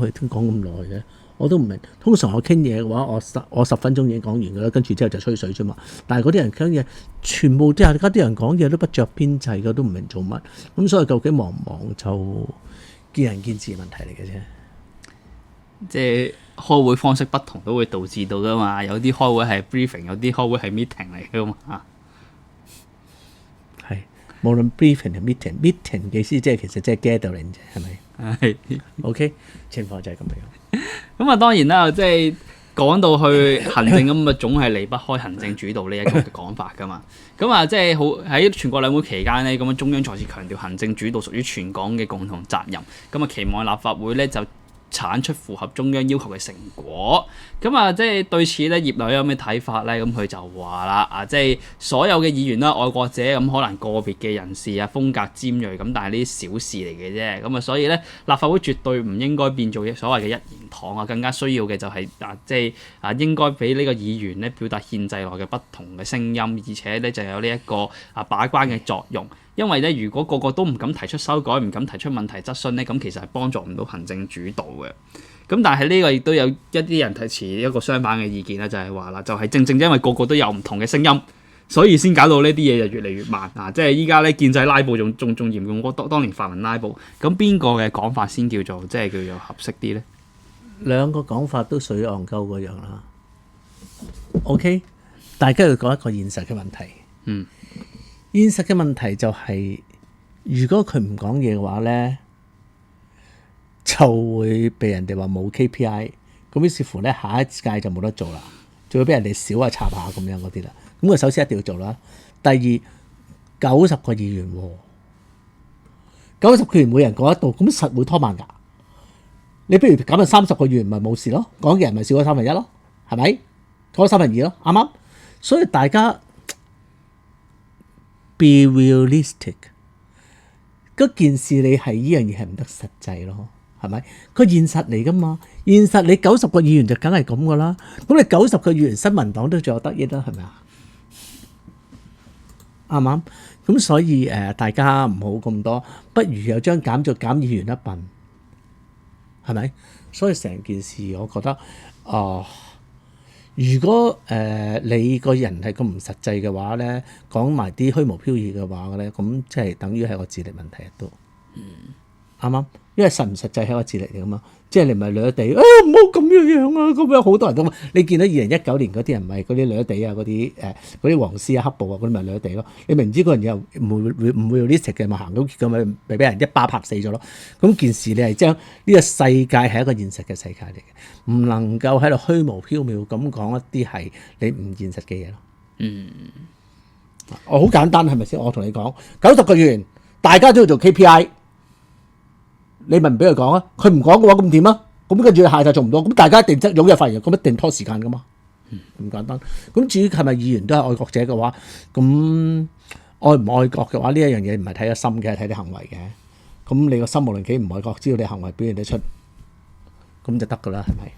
去都講咁耐嘅？我都唔明。通常我傾嘢嘅話，我10分鐘已經講完㗎啦，跟住之後就吹水啫嘛。但係嗰啲人傾嘢，全部即係而家啲人講嘢都不着邊際嘅，都唔明做乜。咁所以究竟忙唔忙就見仁見智嘅問題嚟嘅啫。即係開會方式不同都會導致到㗎嘛。有啲開會係 briefing， 有啲開會係 meeting 嚟㗎嘛。係，無論 briefing 同 meeting 嘅意思即係其實即係 gathering 啫，係咪？係。OK， 情況就係咁樣。咁啊，當然啦，即係講到去行政咁啊，總係離不開行政主導呢一個嘅講法㗎嘛。咁啊，即係好喺全國兩會期間呢，咁啊中央再次強調行政主導屬於全港嘅共同責任。咁啊，期望立法會咧就產出符合中央要求嘅成果。咁啊，即係對此咧，業內有咩睇法咧？咁佢就話啦，即係所有嘅議員啦、愛國者咁，可能個別嘅人士啊，風格尖鋭咁，但係呢啲小事嚟嘅啫。咁啊，所以咧，立法會絕對唔應該變做所謂嘅一言堂啊，更加需要嘅就係即係應該俾呢個議員咧表達憲制內嘅不同嘅聲音，而且咧就有呢一個把關嘅作用。因為咧，如果個個都唔敢提出修改，唔敢提出問題質詢咧，咁其實係幫助唔到行政主導嘅。咁但係呢個亦都有一啲人提持一個相反嘅意見咧，就係話啦，就係正正因為個個都有唔同嘅聲音，所以先搞到呢啲嘢就越嚟越慢啊！即係依家咧建制拉布仲嚴重過當年泛民拉布。咁邊個嘅講法先叫做合適啲咧？兩個講法都屬於戇鳩嗰樣啦。OK， 大家要講一個現實嘅問題。現實嘅問題就係，如果佢唔講嘢嘅話咧，就會被人哋話冇 KPI， 咁於是乎咧下一屆就冇得做啦，就會俾人哋少下插下咁樣嗰啲啦。咁佢首先一定要做啦。第二，90個議員，90個議員每人講一度，咁實會拖慢㗎。你不如減到30個議員咪冇事咯，講嘅人咪少咗1/3咯，係咪？講咗2/3咯，啱啱？所以大家 be realistic， 嗰件事你係呢樣嘢係唔得實際咯。係咪？個現實嚟噶嘛？現實你90個議員就梗係咁噶啦。咁你90個議員，新民黨都仲有得益啦，係咪啊？啱唔啱？咁所以大家唔好咁多，不如又將減議員一笨，係咪？所以成件事我覺得如果你個人係咁唔實際嘅話咧，講埋啲虛無飄渺嘅話咧，咁即係等於係個智力問題都。啱啱？因為實唔實際係一個智力嚟噶嘛，即係你唔係掠地，唔好咁樣啊！咁樣好多人都，你見到2019年嗰啲人咪嗰啲掠地啊，嗰啲黃絲啊、黑暴啊嗰啲咪掠地咯。你明知嗰人又唔會有啲食嘅，咪行到咁咪俾人一巴拍死咗咯。咁件事你係將呢個世界係一個現實嘅世界嚟嘅，唔能夠喺度虛無縹緲咁講一啲係你唔現實嘅嘢咯。我好簡單係咪先？我同你講，90個議員大家都要做 KPI。你咪唔俾佢講啊！佢唔講嘅話，咁點啊？咁跟住下就做唔到，咁大家一定踴躍發言，咁一定拖時間噶嘛。咁簡單。咁至於係咪議員都係愛國者嘅話，咁愛唔愛國嘅話，呢一樣嘢唔係睇個心嘅，係睇你行為嘅。咁你個心無論幾唔愛國，只要你行為表現得出，咁就得噶啦，係咪？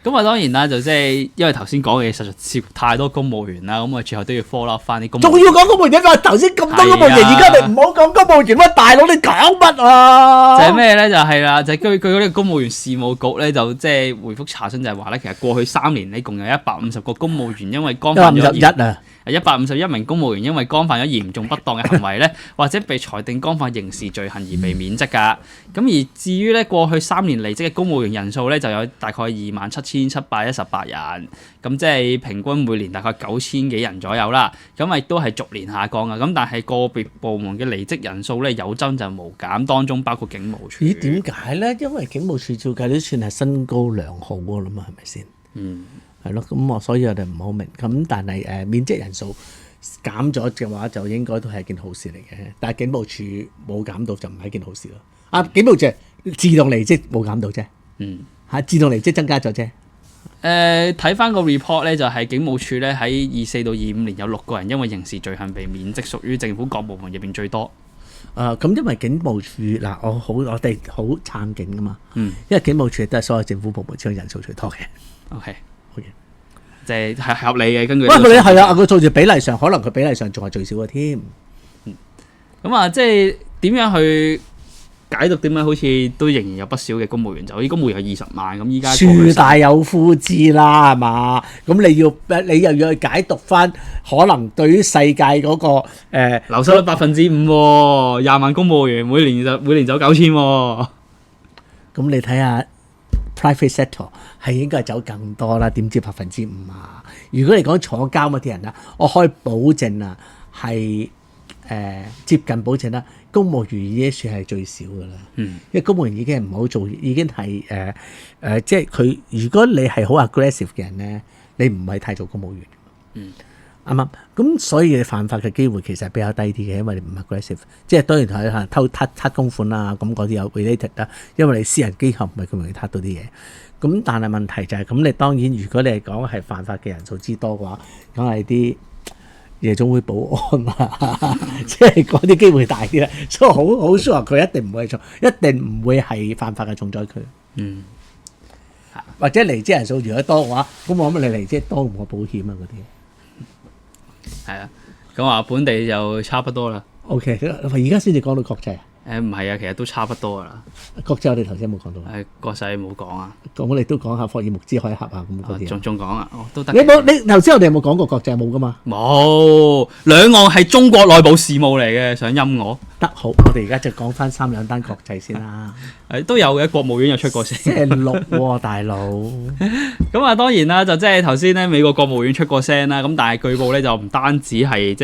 咁啊，當然啦，就即係因為頭先講嘅嘢實在涉太多公務員啦，咁我最後都要 follow 翻啲公務員。仲要講公務員，因為頭先咁多公務員，而家你唔好講公務員乜大佬，你講乜啊？就係咩咧？就係啦，就係據嗰啲公務員事務局咧，就即係回覆查詢就係話咧，其實過去3年呢，共有150個公務員因為干犯咗151名公務員因為干犯咗嚴重不當嘅行為咧，或者被裁定干犯刑事罪行而被免職㗎。咁而至於咧過去3年離職嘅公務員人數咧，就有大概27,718人，咁即係平均每年大概9,000幾人左右啦。咁亦都係逐年下降嘅。咁但係個別部門嘅離職人數咧有增就無減，當中包括警務處。咦？點解咧？因為警務處照計都算係身高良好㗎啦嘛，係咪先？係咯，咁所以我哋唔好明。咁但係免職人數減咗嘅話，就應該都係一件好事嚟嘅。但係警務處冇減到就唔係一件好事咯。警務處自動離職冇減到啫。自動離職增加咗啫。睇翻個 report 咧，就係警務處咧喺24到25年有6個人因為刑事罪行被免職，屬於政府各部門入邊最多。咁因為警務處嗱，我哋好撐警噶嘛，因為警務處都係所有政府部門之中人數最多嘅。OK， 好嘅，即係合理嘅，根據。不過你係啊，個數字比例上，可能佢比例上仲係最少嘅添。咁啊，即係點樣去解讀？點解好似都仍然有不少嘅公務員走？啲公務員有20萬，咁依家樹大有枯枝啦，係嘛？咁你又要去解讀翻，可能對於世界嗰個流失率5%喎，20萬公務員每年走9000喎。咁你睇下 private sector 係應該係走更多啦，點知5%啊？如果你講坐監嗰啲人啊，我可以保證啊，係接近保證啦。公務員已經算係最少㗎啦，因為公務員已經係唔好做，已經係即係佢。如果你係好 aggressive 嘅人咧，你唔係太做公務員，啱唔啱？咁所以你犯法嘅機會其實係比較低啲嘅，因為你唔 aggressive。即係當然係可能偷撻公款啦，咁嗰啲有 related 啦，因為你私人機構唔係咁容易撻到啲嘢。咁但係問題就係咁，你當然如果你係講係犯法嘅人數之多嘅話，梗係啲夜總會保安啊，即係嗰啲機會大啲啦，所以好 sure 佢一定唔會錯，一定唔會係犯法嘅重災區。或者離職人數如果多嘅話，咁我諗你離職多唔過保險啊嗰啲。係啊，咁話本地就差不多啦。OK， 而家先至講到國際啊。唔係啊，其實都差不多噶啦。國際我哋頭先冇講到。國際冇講啊。咁我哋都講下霍爾木茲海峽啊咁嗰啲。仲講啊？都得。你頭先我哋有冇講過國際冇噶嘛？冇，兩岸係中國內部事務嚟嘅，想陰我。得好，我哋而家就講翻3-2單國際先啦。都有嘅，國務院有出過聲。星期6喎，大佬。咁啊，當然啦，就即係頭先咧，美國國務院出過聲啦。咁但係據報咧，就唔單止係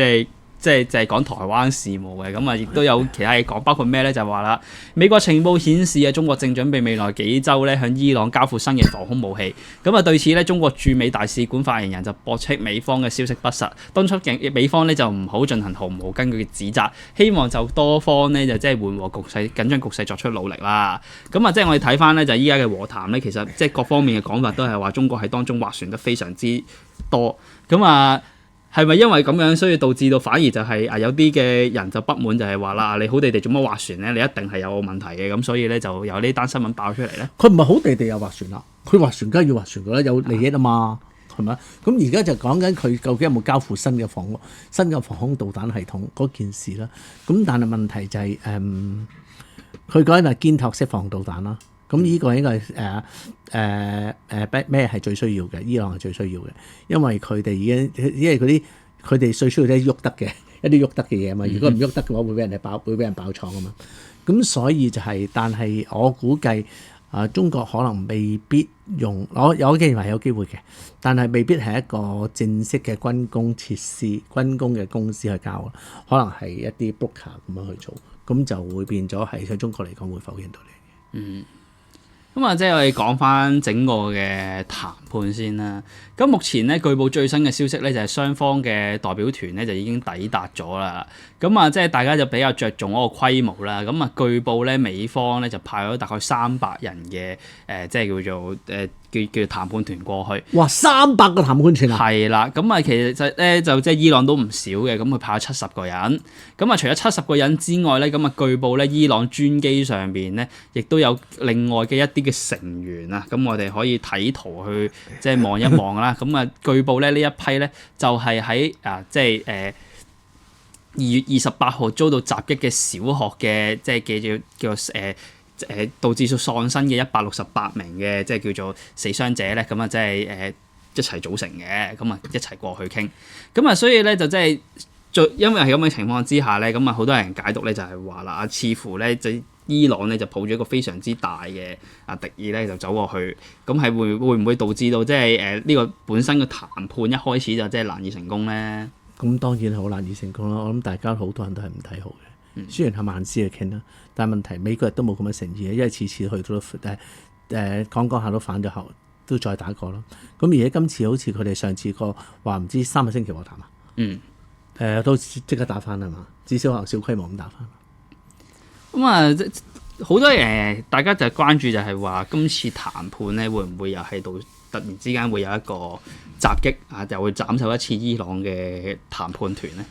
即係講台灣事務嘅，咁啊亦都有其他嘢講，包括咩咧？就話啦，美國情報顯示啊，中國正準備未來幾週咧向伊朗交付新型防空武器。咁啊對此咧，中國駐美大使館發言人就駁斥美方嘅消息不實，敦促美方咧就唔好進行毫無根據嘅指責，希望就多方咧就即係緩和局勢、緊張局勢作出努力啦。咁啊即係我哋睇翻咧就依家嘅和談咧，其實即係各方面嘅講法都係話中國喺當中斡旋得非常之多。咁啊〜係咪因為咁樣，所以導致到反而就係有啲嘅人就不滿，就係話啦，你好地地做乜斡旋咧？你一定係有問題嘅，咁所以咧就有呢單新聞爆出嚟咧。佢唔係好地地有斡旋啦，佢斡旋梗係要斡旋㗎啦，有利益啊嘛，係咪？咁而家就講緊佢究竟有冇交付新嘅防空導彈系統嗰件事啦。咁但係問題就係佢講緊係肩托式防導彈啦。咁呢個應該係咩係最需要嘅？伊朗係最需要嘅，因為佢哋已經因為佢哋最需要啲喐得嘅一啲喐得嘅嘢啊嘛。如果唔喐得嘅話，會俾人爆廠啊嘛。咁所以就係，但係我估計中國可能未必用，我認為有機會嘅，但係未必係一個正式嘅軍工設施、軍工嘅公司去交，可能係一啲 broker 咁樣去做，咁就會變咗係喺中國嚟講會否認到你嘅。咁啊，即係我哋講翻整個嘅談判先啦。咁目前咧，據報最新嘅消息咧，就係雙方嘅代表團咧就已經抵達咗啦。咁啊，即係大家就比較着重嗰個規模啦。咁啊，據報咧，美方咧就派咗大概300人嘅即係叫做叫談判團過去。哇！300個談判團啊！係啦，咁啊，其實咧就即係伊朗都唔少嘅，咁佢派咗70個人。咁啊，除咗70個人之外咧，咁啊，據報咧，伊朗專機上邊咧，亦都有另外嘅一啲嘅成員啊。咁我哋可以睇圖去即係望一望啦。咁啊，據報咧呢一批咧就係喺即係2月28號遭到襲擊嘅小學嘅即係叫導致到喪生嘅168名嘅即係叫做死傷者咧，咁啊即係一齊組成嘅，咁啊一齊過去傾。咁啊所以咧就即係因為係咁嘅情況之下咧，咁啊好多人解讀咧就係話啦，似乎咧就伊朗咧就抱住一個非常之大嘅敵意咧就走過去，咁係會唔會導致到即係呢個本身嘅談判一開始就即係難以成功咧？咁當然係好難以成功啦！我諗大家好多人都係唔睇好嘅。雖然係萬斯去傾啦，但係問題美國人都冇咁嘅誠意嘅，因為次次去到講下都反咗後，都再打過咯。咁而家今次好似佢哋上次個話唔知3個星期和談啊，都即刻打翻係嘛？至少可能小規模咁打翻。咁啊，好多大家就關注就係話今次談判咧會唔會又係突然之間會有一個襲擊啊，又會斬首一次伊朗嘅談判團咧？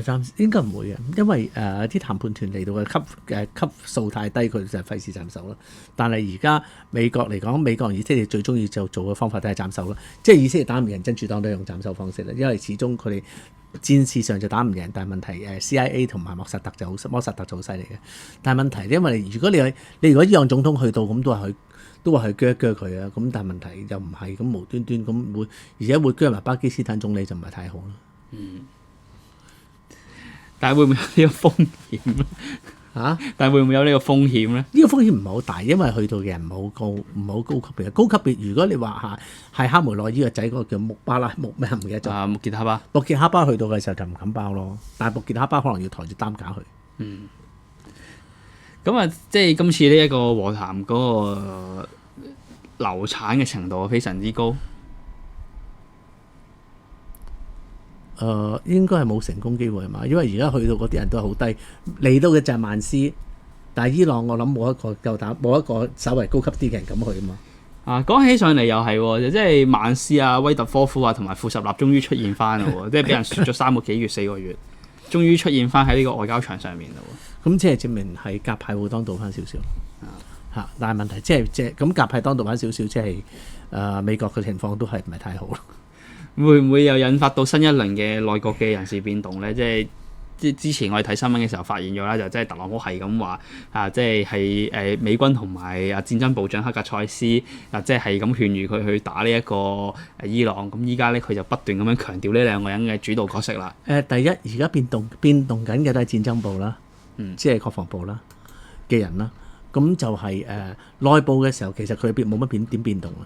暫時應該唔會嘅，因為啲談判團嚟到嘅級數太低，佢就費事斬首啦。但係而家美國嚟講，美國以色列最中意就做嘅方法都係斬首啦。即係以色列打唔贏真主黨都係用斬首方式啦，因為始終佢哋戰事上就打唔贏，但係問題CIA 同埋莫薩特就好犀利嘅。但係問題因為如果你如果伊朗總統去到咁都話去鋸一鋸佢啊，咁但係問題又唔係咁無端端咁會，而且會鋸埋巴基斯坦總理就唔係太好啦。但係會唔會有呢個風險咧？但係會唔會有呢個風險咧？呢個風險唔係好大，因為去到嘅人唔係好高級別。高級別如果你話係哈梅內伊個仔嗰個叫穆巴拉穆咩唔記得咗？穆傑哈巴。穆傑哈巴去到嘅時候就唔敢包咯，但係穆傑哈巴可能要抬住擔架去。咁啊，即係今次呢一個和談嗰個流產嘅程度非常之高。應該係冇成功機會係嘛？因為而家去到嗰啲人都係好低，嚟到嘅就係曼斯，但係伊朗我諗冇一個夠膽，冇一個稍為高級啲嘅人敢去啊嘛。講起上嚟又係，即係曼斯啊、威特科夫啊同埋庫什納終於出現翻啦，即係俾人説咗3個幾月、4個月，終於出現翻喺呢個外交場上面啦。咁即係證明係鴿派會當道翻少少。但係問題即係咁鴿派當道翻少少，即係美國嘅情況都係唔係太好。會唔會又引發到新一輪嘅內閣嘅人事變動咧？即係之前我哋睇新聞嘅時候發現咗啦，就即係特朗普係咁話即係美軍同埋戰爭部長克格塞斯即係咁勸喻佢去打呢一個伊朗。咁依家咧佢就不斷咁樣強調呢兩個人嘅主導角色啦。第一而家變動緊嘅都係戰爭部啦，即係國防部啦嘅人啦。咁就係內部嘅時候，其實佢冇乜點變動啊。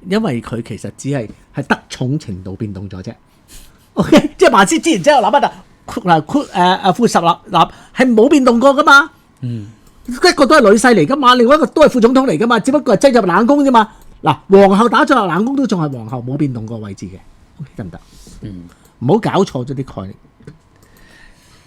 因為佢其實只係得重程度變動咗啫。OK， 即係曼斯之前之後諗下庫什納係冇變動過噶嘛。一個都係女婿嚟噶嘛，另外一個都係副總統嚟噶嘛，只不過係擠入冷宮啫嘛。皇后打咗入冷宮都仲係皇后，冇變動過位置嘅。OK， 得唔得？唔好搞錯咗啲概念。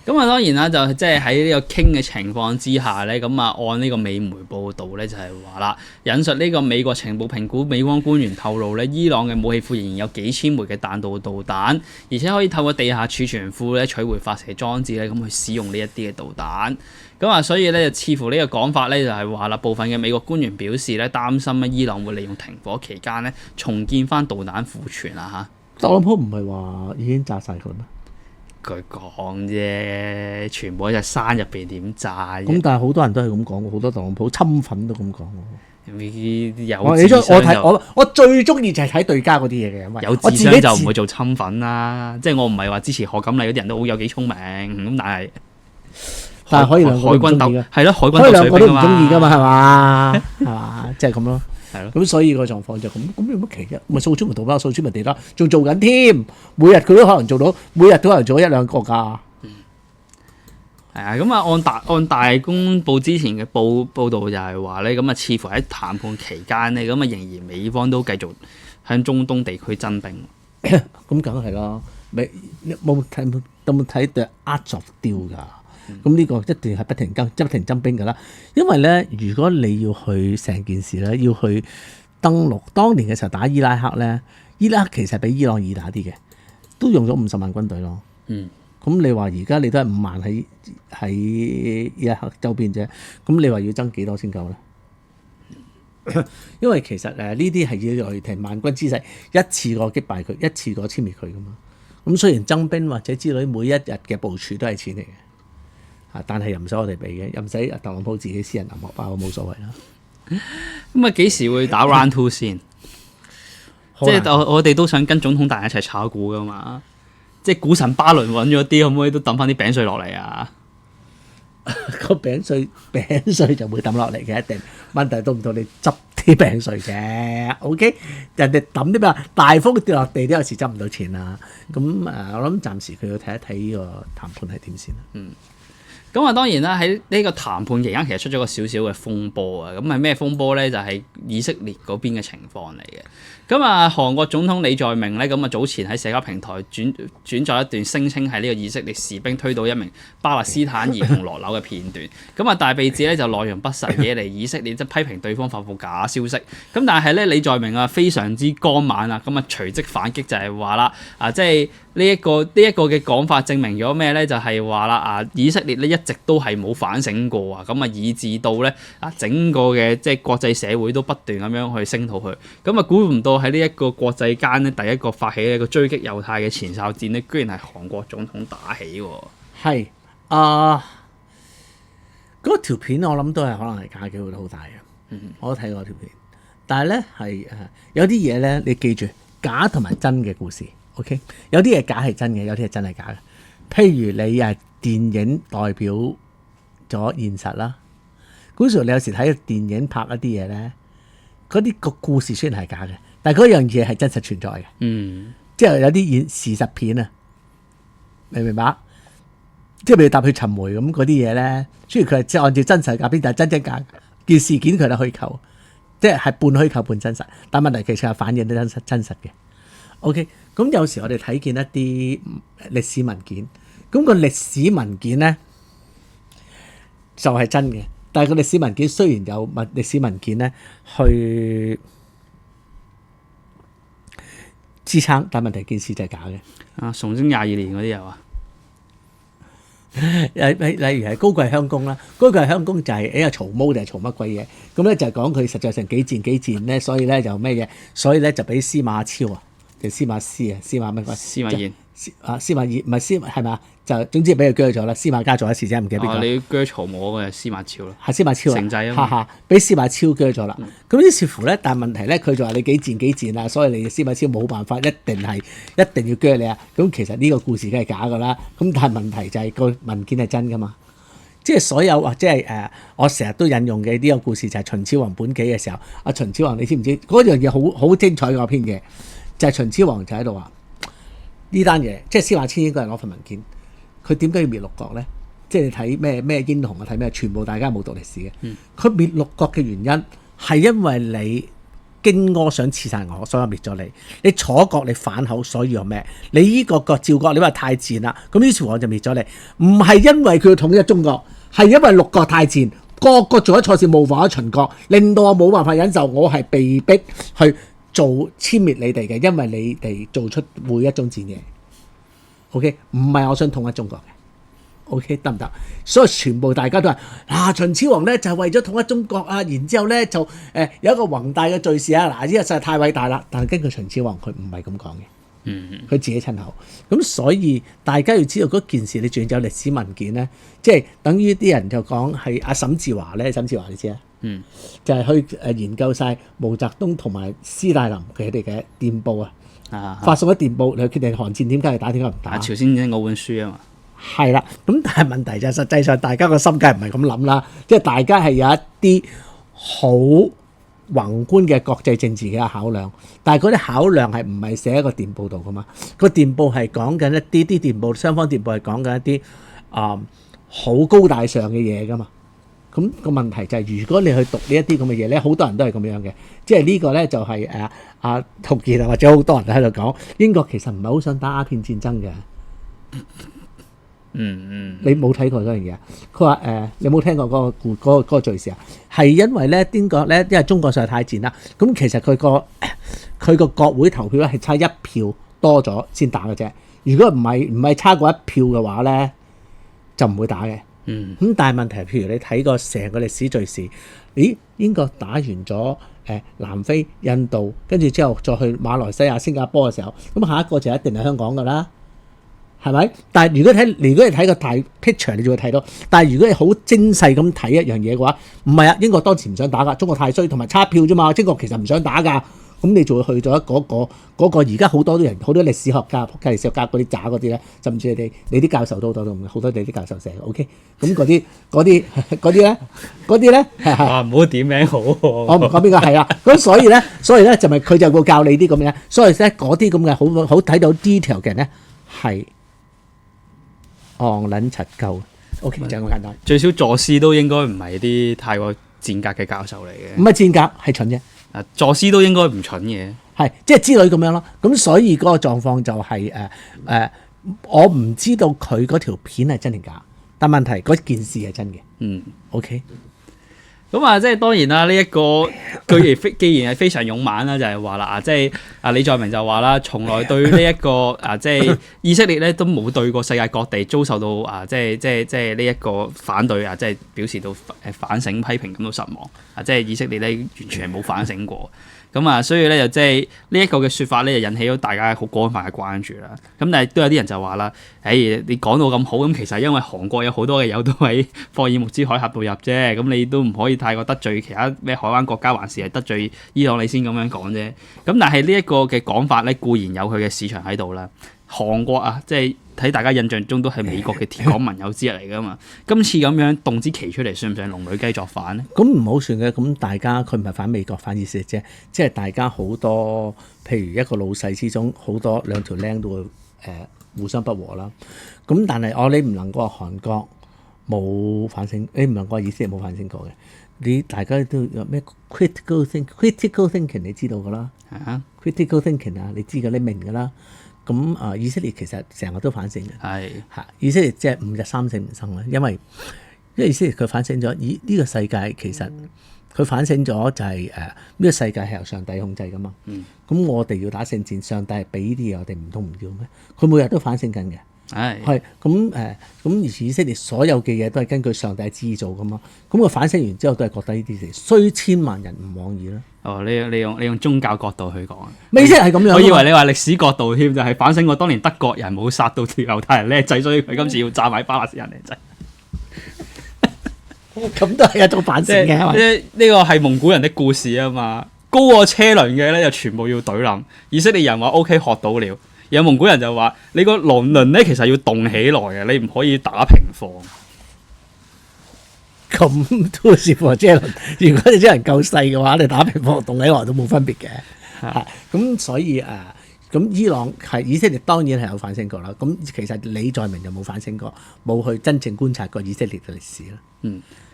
咁當然啦，就即係喺呢個傾嘅情況之下咧，咁按呢個美媒報道咧，就係話啦，引述呢個美國情報評估美方官員透露咧，伊朗嘅武器庫仍然有幾千枚嘅彈道導彈，而且可以透過地下儲存庫咧取回發射裝置咧，咁去使用呢一啲嘅導彈。咁所以咧就似乎呢個講法咧就係話啦，部分嘅美國官員表示咧擔心咧伊朗會利用停火期間咧重建翻導彈庫存啊嚇。特朗普唔係話已經炸晒佢咩？佢講啫，全部喺隻山入邊點炸啫。咁但係好多人都係咁講，好多特朗普侵粉都咁講。我最中意就係睇對家嗰啲嘢嘅，因為有智商就唔會做侵粉啦。即係我唔係話支持賀錦麗嗰啲人都好有幾聰明咁，但係可以兩個海軍鬥係咯，海軍可以兩個都唔中意噶嘛，係嘛？係嘛？即係咁咯。咁所以個狀況就咁有乜奇啫？咪掃村民土包，掃村民地啦，仲做緊添。每日佢都可能做到，每日都可能做一兩個㗎。按大公報之前嘅報導就係話咧，咁似乎喺談判期間咧，咁仍然美方都繼續向中東地區增兵。咁梗係啦，你冇睇 The Art of Deal 㗎？咁呢個一定係不停增兵㗎啦。因為咧，如果你要去成件事咧，要去登陸，當年嘅時候打伊拉克咧，伊拉克其實比伊朗易打啲嘅，都用咗50萬軍隊咯。咁你話而家你都係5萬喺伊拉克周邊啫，咁你話要增幾多先夠咧？因為其實呢啲係要雷霆萬軍之勢，一次過擊敗佢，一次過殲滅佢㗎嘛。咁雖然增兵或者之類，每一日嘅部署都係錢嚟嘅。但係又唔使我哋俾嘅，又唔使特朗普自己私人銀荷包，冇所謂啦。咁幾時會打 round two 先？即係我哋都想跟總統大人一齊炒股噶嘛。即係股神巴倫揾咗啲，可唔可以都抌翻啲餅碎落嚟啊？個餅碎就會抌落嚟嘅，一定。問題到唔到你執啲餅碎嘅？OK，人哋抌啲咩大風跌落地都有時執唔到錢啦。咁我諗暫時佢要睇一睇呢個談判係點先啦。咁啊，當然啦，喺呢個談判期間，其實出咗個少少嘅風波啊。咁係咩風波咧？就係以色列嗰邊嘅情況嚟嘅。咁啊，韓國總統李在明咧，咁啊早前喺社交平台轉載一段聲稱係呢個以色列士兵推倒一名巴勒斯坦兒童落樓嘅片段。咁啊，大被指咧就內容不實，惹嚟以色列即係批評對方發布假消息。咁但係咧，李在明啊非常之剛猛啊，咁啊隨即反擊就係話啦，即係呢一個嘅講法證明咗咩咧？就係話啦，以色列咧一直都係冇反省過啊，咁啊以致到咧整個嘅即係國際社會都不斷咁樣去聲討佢。咁啊估唔到喺呢一個國際間咧，第一個發起一個追擊猶太嘅前哨戰咧，居然係韓國總統打起喎。係嗰條片我諗都係可能係假機會好大嘅。我都睇過條片，但係咧係有啲嘢咧，你記住假同埋真嘅故事。OK， 有啲嘢假係真嘅，有啲係真係假嘅。譬如你電影代表咗現實啦，嗰時候你有時睇個電影拍一啲嘢咧，嗰啲個故事雖然係假嘅，但係嗰樣嘢係真實存在嘅。即係有啲事實片啊，明唔明白？即係譬如踏血尋梅咁嗰啲嘢咧，雖然佢係即係按照真實改編，但係真假件事件佢係虛構，即係半虛構半真實。但問題其實係反映得真實嘅。OK， 咁有時我哋睇見一啲歷史文件，咁個歷史文件咧就係真嘅，但係個歷史文件雖然有歷史文件咧去支撐，但問題件事就係假嘅。崇禎22年嗰啲有啊。例如係高貴鄉公啦，高貴鄉公就係曹髦定係曹乜鬼嘢，咁咧就係講佢實際上幾戰咧，所以咧就咩嘢，所以咧就俾司馬超啊，定司馬師啊，司馬乜鬼？司馬懿司馬懿唔係司係咪？就總之俾佢鋸咗啦，司馬家做一事啫，唔記得邊個。你鋸曹髦嗰個係司馬超啦。係司馬超啊，成制啊嘛。俾司馬超鋸咗啦。咁於是乎咧，但係問題咧，佢就話你幾戰啊，所以你司馬超冇辦法，一定要鋸你啊。咁其實呢個故事梗係假㗎啦。咁但係問題就係個文件係真㗎嘛。即係所有或者係我成日都引用嘅呢個故事就係秦始皇本紀嘅時候，秦始皇你知唔知嗰樣嘢好精彩嗰篇嘢？就係秦始皇就喺度話呢單嘢，即係司馬遷應該係攞份文件。佢點解要滅六國咧？即係你睇咩英雄啊，睇咩全部大家冇讀歷史嘅。佢滅六國嘅原因係因為你荊軻想刺殺我，所以滅咗你。你楚國你反口，所以有咩？你呢個趙國你話太賤啦，咁於是我就滅咗你。唔係因為佢要統一中國，係因為六國太賤，個個做咗錯事冒犯咗秦國，令到我冇辦法忍受，我係被逼去殲滅你哋嘅，因為你哋做出每一種戰嘢。OK， 唔係我想統一中國嘅 ，OK 得唔得？所以全部大家都話秦始皇咧就係為咗統一中國啊，然之後咧就有一個宏大嘅敘事啊，呢個實在太偉大啦。但係根據秦始皇佢唔係咁講嘅，佢自己親口。咁所以大家要知道嗰件事，你仲有歷史文件咧，即係等於啲人就講係阿沈志華咧，沈志華你知啊？就係去研究晒毛澤東同埋斯大林佢哋嘅電報啊。發送咗電報，你決定韓戰點解要打，點解唔打？朝鮮戰嗰本書啊嘛，係啦。咁但係問題就係實際上大家個心計唔係咁諗啦，即係大家係有一啲好宏觀嘅國際政治嘅考量，但係嗰啲考量係唔係寫喺個電報度噶嘛？個電報係講緊一啲電報，雙方電報係講緊一啲好高大上嘅嘢噶嘛。咁個問題就係，如果你去讀呢一啲咁嘅嘢咧，好多人都係咁樣嘅，即係呢個咧就係陶傑啊，或者好多人都喺度講英國其實唔係好想打鴉片戰爭嘅。你冇睇過嗰樣嘢？佢話你冇聽過嗰個敘事啊？係因為咧英國咧，因為中國實在太賤啦。咁其實佢個國會投票咧係差一票多咗先打嘅啫。如果唔係差過一票嘅話咧，就唔會打嘅。咁但係問題係，譬如你睇過成個歷史敘事，咦？英國打完咗南非、印度，跟住之後再去馬來西亞、新加坡嘅時候，咁下一個就一定係香港㗎啦，係咪？但係如果你睇個大 picture，你就會睇到。但係如果你好精細咁睇一樣嘢嘅話，唔係啊！英國當時唔想打㗎，中國太衰，同埋差票啫嘛。英國其實唔想打㗎。咁你就會去咗嗰個而家好多歷史學家、歷史學家嗰啲渣嗰啲咧，甚至你啲教授都好多你啲教授寫嘅 OK。咁嗰啲咧，唔好點名好。我唔講邊個係啦。咁所以咧就咪佢就會教你啲咁嘅。所以咧嗰啲咁嘅好睇到 detail 嘅人咧係戇撚柒鳩。OK 就係咁簡單。最少佐斯都應該唔係啲太過賤格嘅教授嚟嘅。唔係賤格，係蠢啫。佐斯都應該唔蠢嘅。係即係之類咁樣咯。咁所以嗰個狀況就係我唔知道佢嗰條片係真定假，但問題嗰件事係真嘅。OK。咁啊，即係當然啦，呢一個既然係非常勇猛啦，就係話啦，即係李在明就話啦，從來對呢一個即係以色列咧都冇對過世界各地遭受到即係呢一個反對即係表示到反省批評感到失望即係以色列咧完全係冇反省過。咁啊，所以咧就即係呢一個嘅説法咧，就引起咗大家好廣泛嘅關注啦。咁但係都有啲人就話啦，你講到咁好，咁其實因為韓國有好多嘅友都喺霍爾木茲海峽度入啫，咁你都唔可以太過得罪其他咩海灣國家，還是係得罪伊朗你先咁樣講啫。咁但係呢一個嘅講法咧，固然有佢嘅市場喺度啦。韓國即係喺大家印象中都係美國嘅鐵桿盟友之一嚟噶嘛。今次咁樣動之奇出嚟，算唔算龍女雞作反咧？咁唔好算嘅。咁大家佢唔係反美國反以色列啫，即係大家好多，譬如一個老細之中，好多兩條僆都會互相不和啦。咁但係你唔能夠話韓國冇反省，你唔能夠話以色列冇反省過嘅。你大家都有咩 critical thinking 你知道噶啦critical thinking你知嘅，你明噶啦。咁以色列其實成日都反省嘅，係以色列即係5日3省吾身啦，因為以色列佢反省咗，呢個世界其實佢反省咗就係呢個世界係由上帝控制噶嘛。咁我哋要打聖戰，上帝係俾啲嘢我哋唔通唔要咩？佢每日都反省緊嘅。係咁而以色列所有嘅嘢都係根據上帝旨意做噶嘛。咁佢反省完之後都係覺得呢啲事雖千萬人唔往矣啦。你用宗教角度去講，咩啫係咁樣？我以為你話歷史角度添，就係反省過當年德國人冇殺到條猶太人叻仔，所以佢今次要炸埋巴勒斯坦人仔。咁都係一種反省嘅。呢個係蒙古人的故事啊嘛，高過車輪嘅咧就全部要懟冧。以色列人話 OK 學到了，有蒙古人就話你個輪咧其實要動起來嘅，你唔可以打平放。咁都視乎車輪，如果你車輪夠細嘅話，你打平放動起來都冇分別嘅。咁所以咁伊朗係以色列當然係有反省過啦。咁其實李在明就冇反省過，冇去真正觀察過以色列嘅歷史啦。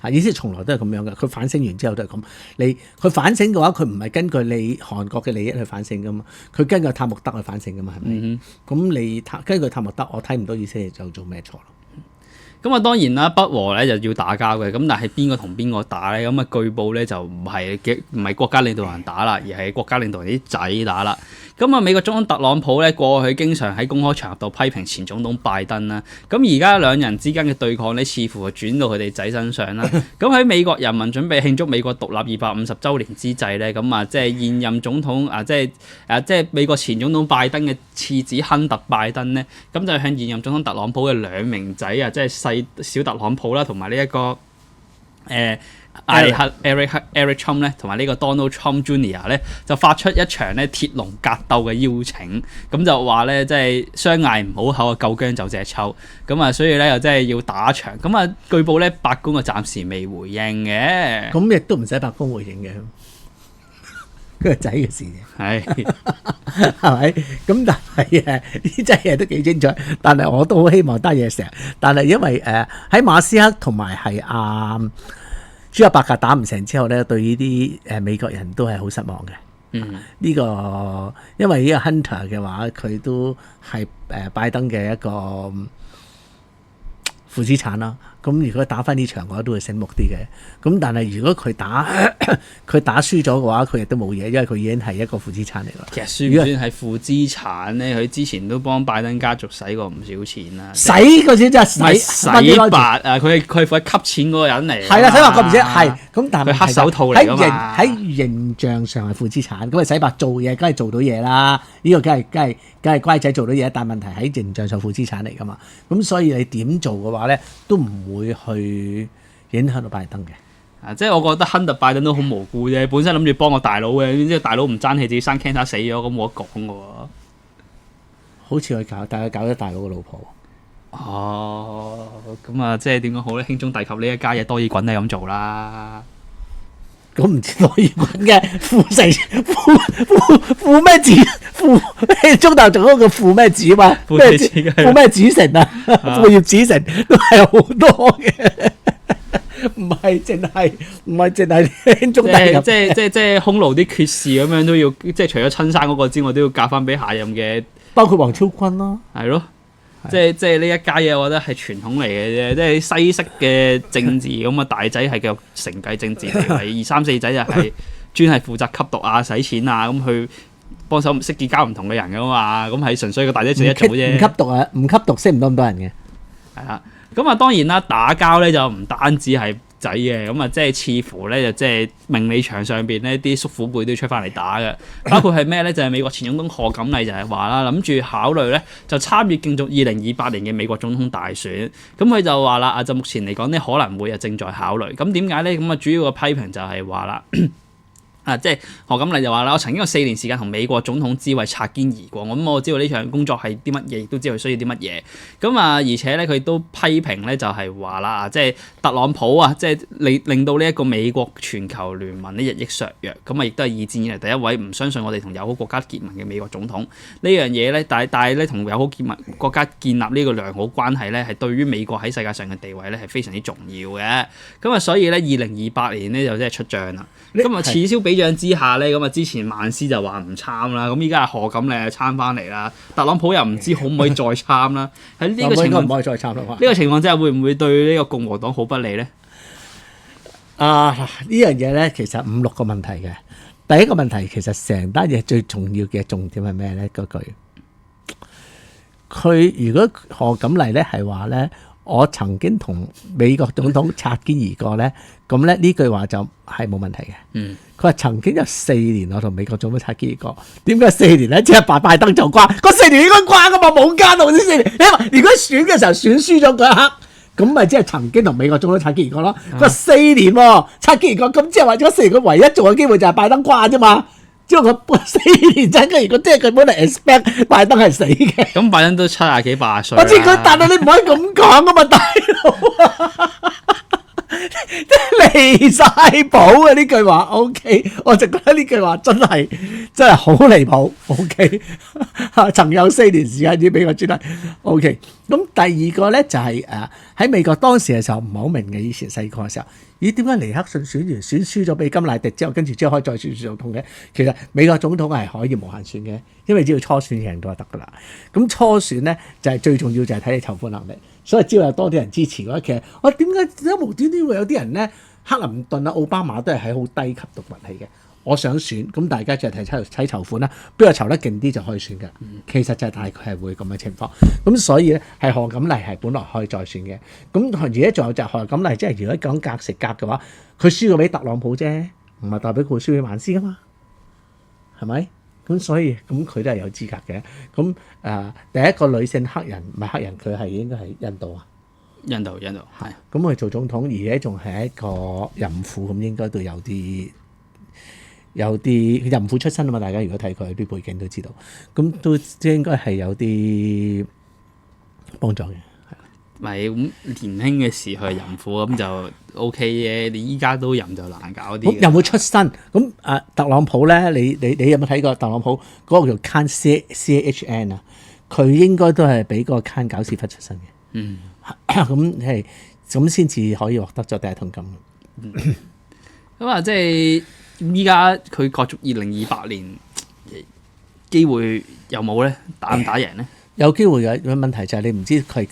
以色列從來都係咁樣嘅，佢反省完之後都係咁。佢反省嘅話，佢唔係根據你韓國嘅利益去反省噶嘛，佢根據塔木德去反省噶嘛，係咪？咁你根據塔木德，我睇唔到以色列就做咩錯咯。咁當然啦，不和咧就要打交嘅。咁但係邊個同邊個打咧？咁據報咧就唔係國家領導人打啦，而係國家領導人啲仔打啦。咁美國總統特朗普咧過去經常喺公開場合度批評前總統拜登啦。咁而家兩人之間嘅對抗咧，似乎轉到佢哋仔身上啦。咁喺美國人民準備慶祝美國獨立250週年之際咧，咁即係現任總統即係美國前總統拜登嘅次子亨特拜登咧，咁就向現任總統特朗普嘅兩名仔即係小特朗普啦，同埋呢一個Eric Trump 咧，同埋呢個 Donald Trump Jr. 咧，就發出一場咧鐵籠格鬥嘅邀請，咁就話咧即係相嗌唔好口夠薑就隻抽，咁所以咧又真係要打場，咁據報咧白宮啊暫時未回應嘅，咁亦都唔使白宮回應嘅，佢個仔嘅事嘅，係咪？咁但係呢真嘢都幾精彩，但係我都好希望得嘢成，但係因為喺馬斯克同埋係朱克伯格打唔成之後咧，對呢啲美國人都係好失望嘅。呢個因為呢個 Hunter 嘅話，佢都係拜登嘅一個負資產啦。咁如果打翻呢場嘅話，都會醒目啲嘅。咁但係如果佢打輸咗嘅話，佢亦都冇嘢，因為佢已經係一個負資產嚟㗎。其實算唔算係負資產咧？佢之前都幫拜登家族使過唔少錢啦。使嗰錢真係洗白佢係負責吸錢嗰個人嚟。係啦，洗白嗰唔知係咁，但係佢黑手套嚟㗎嘛。喺形象上係負資產，咁洗白做嘢梗係做到嘢啦。呢個梗係乖仔做到嘢，但問題喺形象上負資產嚟㗎嘛。咁所以你點做嘅話咧，都唔會去影響到拜登嘅。即係我覺得亨特拜登都好無辜啫，本身諗住幫個大佬嘅，之後大佬唔爭氣，自己生 cancer 死咗，咁冇得講嘅喎。好似佢搞咗大佬嘅老婆。咁即係點講好咧？兄終弟及呢一家嘢多爾袞係咁做啦。咁唔知多爾袞嘅負咩字？中大陸仲有一個傅咩子嘛？傅咩子傅咩子成啊？傅葉子成都係好多嘅。唔係淨係中大陸，即係匈奴啲缺士咁樣都要，即係除咗親生嗰個之外，都要嫁翻俾下任嘅，包括黃超君啦。係咯，即係呢一家嘢，我覺得係傳統嚟嘅啫。即係西式嘅政治咁啊，大仔係叫承繼政治地位，二三四仔就係專係負責吸毒啊、使錢啊咁去幫手識結交唔同嘅人噶嘛。咁係純粹個大仔做一組啫。唔吸毒啊，唔吸毒識唔到咁多人嘅。係啦。咁啊，當然啦，打交咧就唔單止係仔嘅，咁啊，即係似乎咧就即係名利場上邊呢啲叔父輩都要出翻嚟打嘅，包括係咩咧？就係美國前總統賀錦麗就係話啦，諗住考慮咧就參與競逐2028年嘅美國總統大選，咁佢就話啦，就目前嚟講呢，可能會正在考慮，咁點解咧？咁啊，主要嘅批評就係話啦。即係賀錦麗就話啦，我曾經有4年時間同美國總統之位擦肩而過，咁我知道呢場工作係啲乜嘢，亦都知道佢需要啲乜嘢。咁啊，而且咧佢都批評咧就係話啦，即係特朗普啊，即係令到呢一個美國全球聯盟呢日益削弱。咁啊，亦都係二戰以嚟第一位唔相信我哋同友好國家結盟嘅美國總統。呢樣嘢咧，但係咧同友好結盟國家建立呢個良好關係咧，係對於美國喺世界上嘅地位咧係非常之重要嘅。咁啊，所以咧2028年咧就真係出仗啦。咁啊，此消彼長之下咧，咁啊之前萬斯就話唔參啦，咁依家係賀錦麗參翻嚟啦，特朗普又唔知可唔可以再參啦。喺呢個情況，唔可以再參啦。呢個情況之下，會唔會對呢個共和黨好不利咧？呢樣嘢咧，其實5、6個問題嘅。第一個問題，其實成單嘢最重要嘅重點係咩咧？嗰句，佢如果賀錦麗咧係話咧，我曾經同美國總統擦肩而過咧，咁咧呢句話就係冇問題嘅。佢話曾經有4年我同美國總統擦肩而過，點解4年咧？只係拜登就關，嗰4年應該關噶嘛，冇關到呢4年。你話如果選嘅時候選輸咗嗰一刻，咁咪即係曾經同美國總統擦肩而過咯。佢話4年喎，擦肩而過，咁即係話咗4年佢唯一做嘅機會就係拜登關啫嘛。之後佢4年擦肩而過，即係佢本嚟 expect 拜登係死嘅。咁拜登都70幾80歲。我知佢，但係你唔可以咁講噶嘛，大佬啊！離晒譜啊！呢句話 OK， 我就覺得呢句話真係好離譜。OK， 曾有4年時間要俾我專登 OK。咁第二個咧就係喺美國當時嘅時候唔係好明嘅，以前細個嘅時候，咦點解尼克遜選完選輸咗俾甘迺迪之後，跟住之後可以再選總統嘅？其實美國總統係可以無限選嘅，因為只要初選贏到就得噶啦。咁初選咧就係最重要就係睇你籌款能力。所以只要有多啲人支持嘅話，其實我點解無端端會有啲人咧？克林頓啊、奧巴馬都係喺好低級讀物系嘅。我想選，咁大家就係睇籌款啦。邊個籌得勁啲就可以選㗎。其實就係大概係會咁嘅情況。咁所以咧係賀錦麗係本來可以再選嘅。咁而家仲有就係賀錦麗，即係如果講格食格嘅話，佢輸咗俾特朗普啫，唔係代表佢會輸俾萬斯㗎嘛？係咪？咁所以咁佢都係有資格嘅。咁第一個女性黑人唔係黑人，佢係應該係印度啊。印度係。咁佢做總統，而且仲係一個孕婦，咁應該都有啲孕婦出身啊嘛。大家如果睇佢啲背景都知道，咁都應該係有啲幫助嘅。咪咁年輕嘅時候係孕婦咁就 OK 嘅，你依家都孕就難搞啲。有冇出身？咁特朗普咧，你有冇睇過特朗普嗰個叫 CHN 啊？佢應該都係俾個 Khan 搞屎忽出身嘅。咁先至可以獲得咗第一桶金。咁啊，即係依家佢角逐2028年機會有冇咧？打唔打贏咧？有機會嘅，問題就係你唔知佢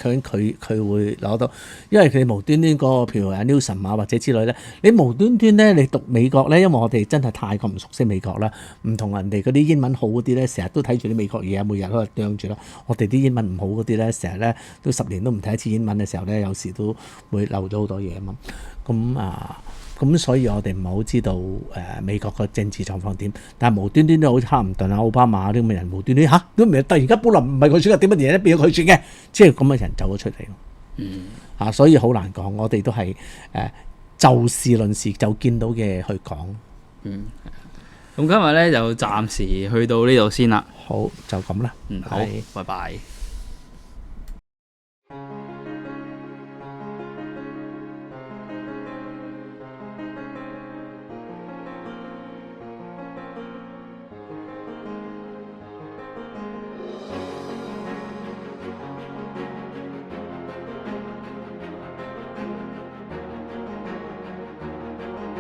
會攞到，因為佢無端端嗰個譬如阿 Newsom 啊或者之類咧，你無端端咧你讀美國咧，因為我哋真係太過唔熟悉美國啦，唔同人哋嗰啲英文好嗰啲咧，成日都睇住啲美國嘢，每日喺度啄住啦。我哋啲英文唔好嗰啲咧，成日咧都10年都唔睇一次英文嘅時候咧，有時都會漏咗好多嘢啊嘛。咁所以我哋唔係好知道美國個政治狀況點，但係無端端都好似克林頓啊、奧巴馬啲咁嘅人無端端都唔係突然間本來唔係佢選嘅，點乜嘢咧變咗佢選嘅，即係咁嘅人走咗出嚟。所以好難講，我哋都係就事論事，就見到嘅去講。咁今日咧就暫時去到呢度先啦。好，就咁啦。好，拜拜。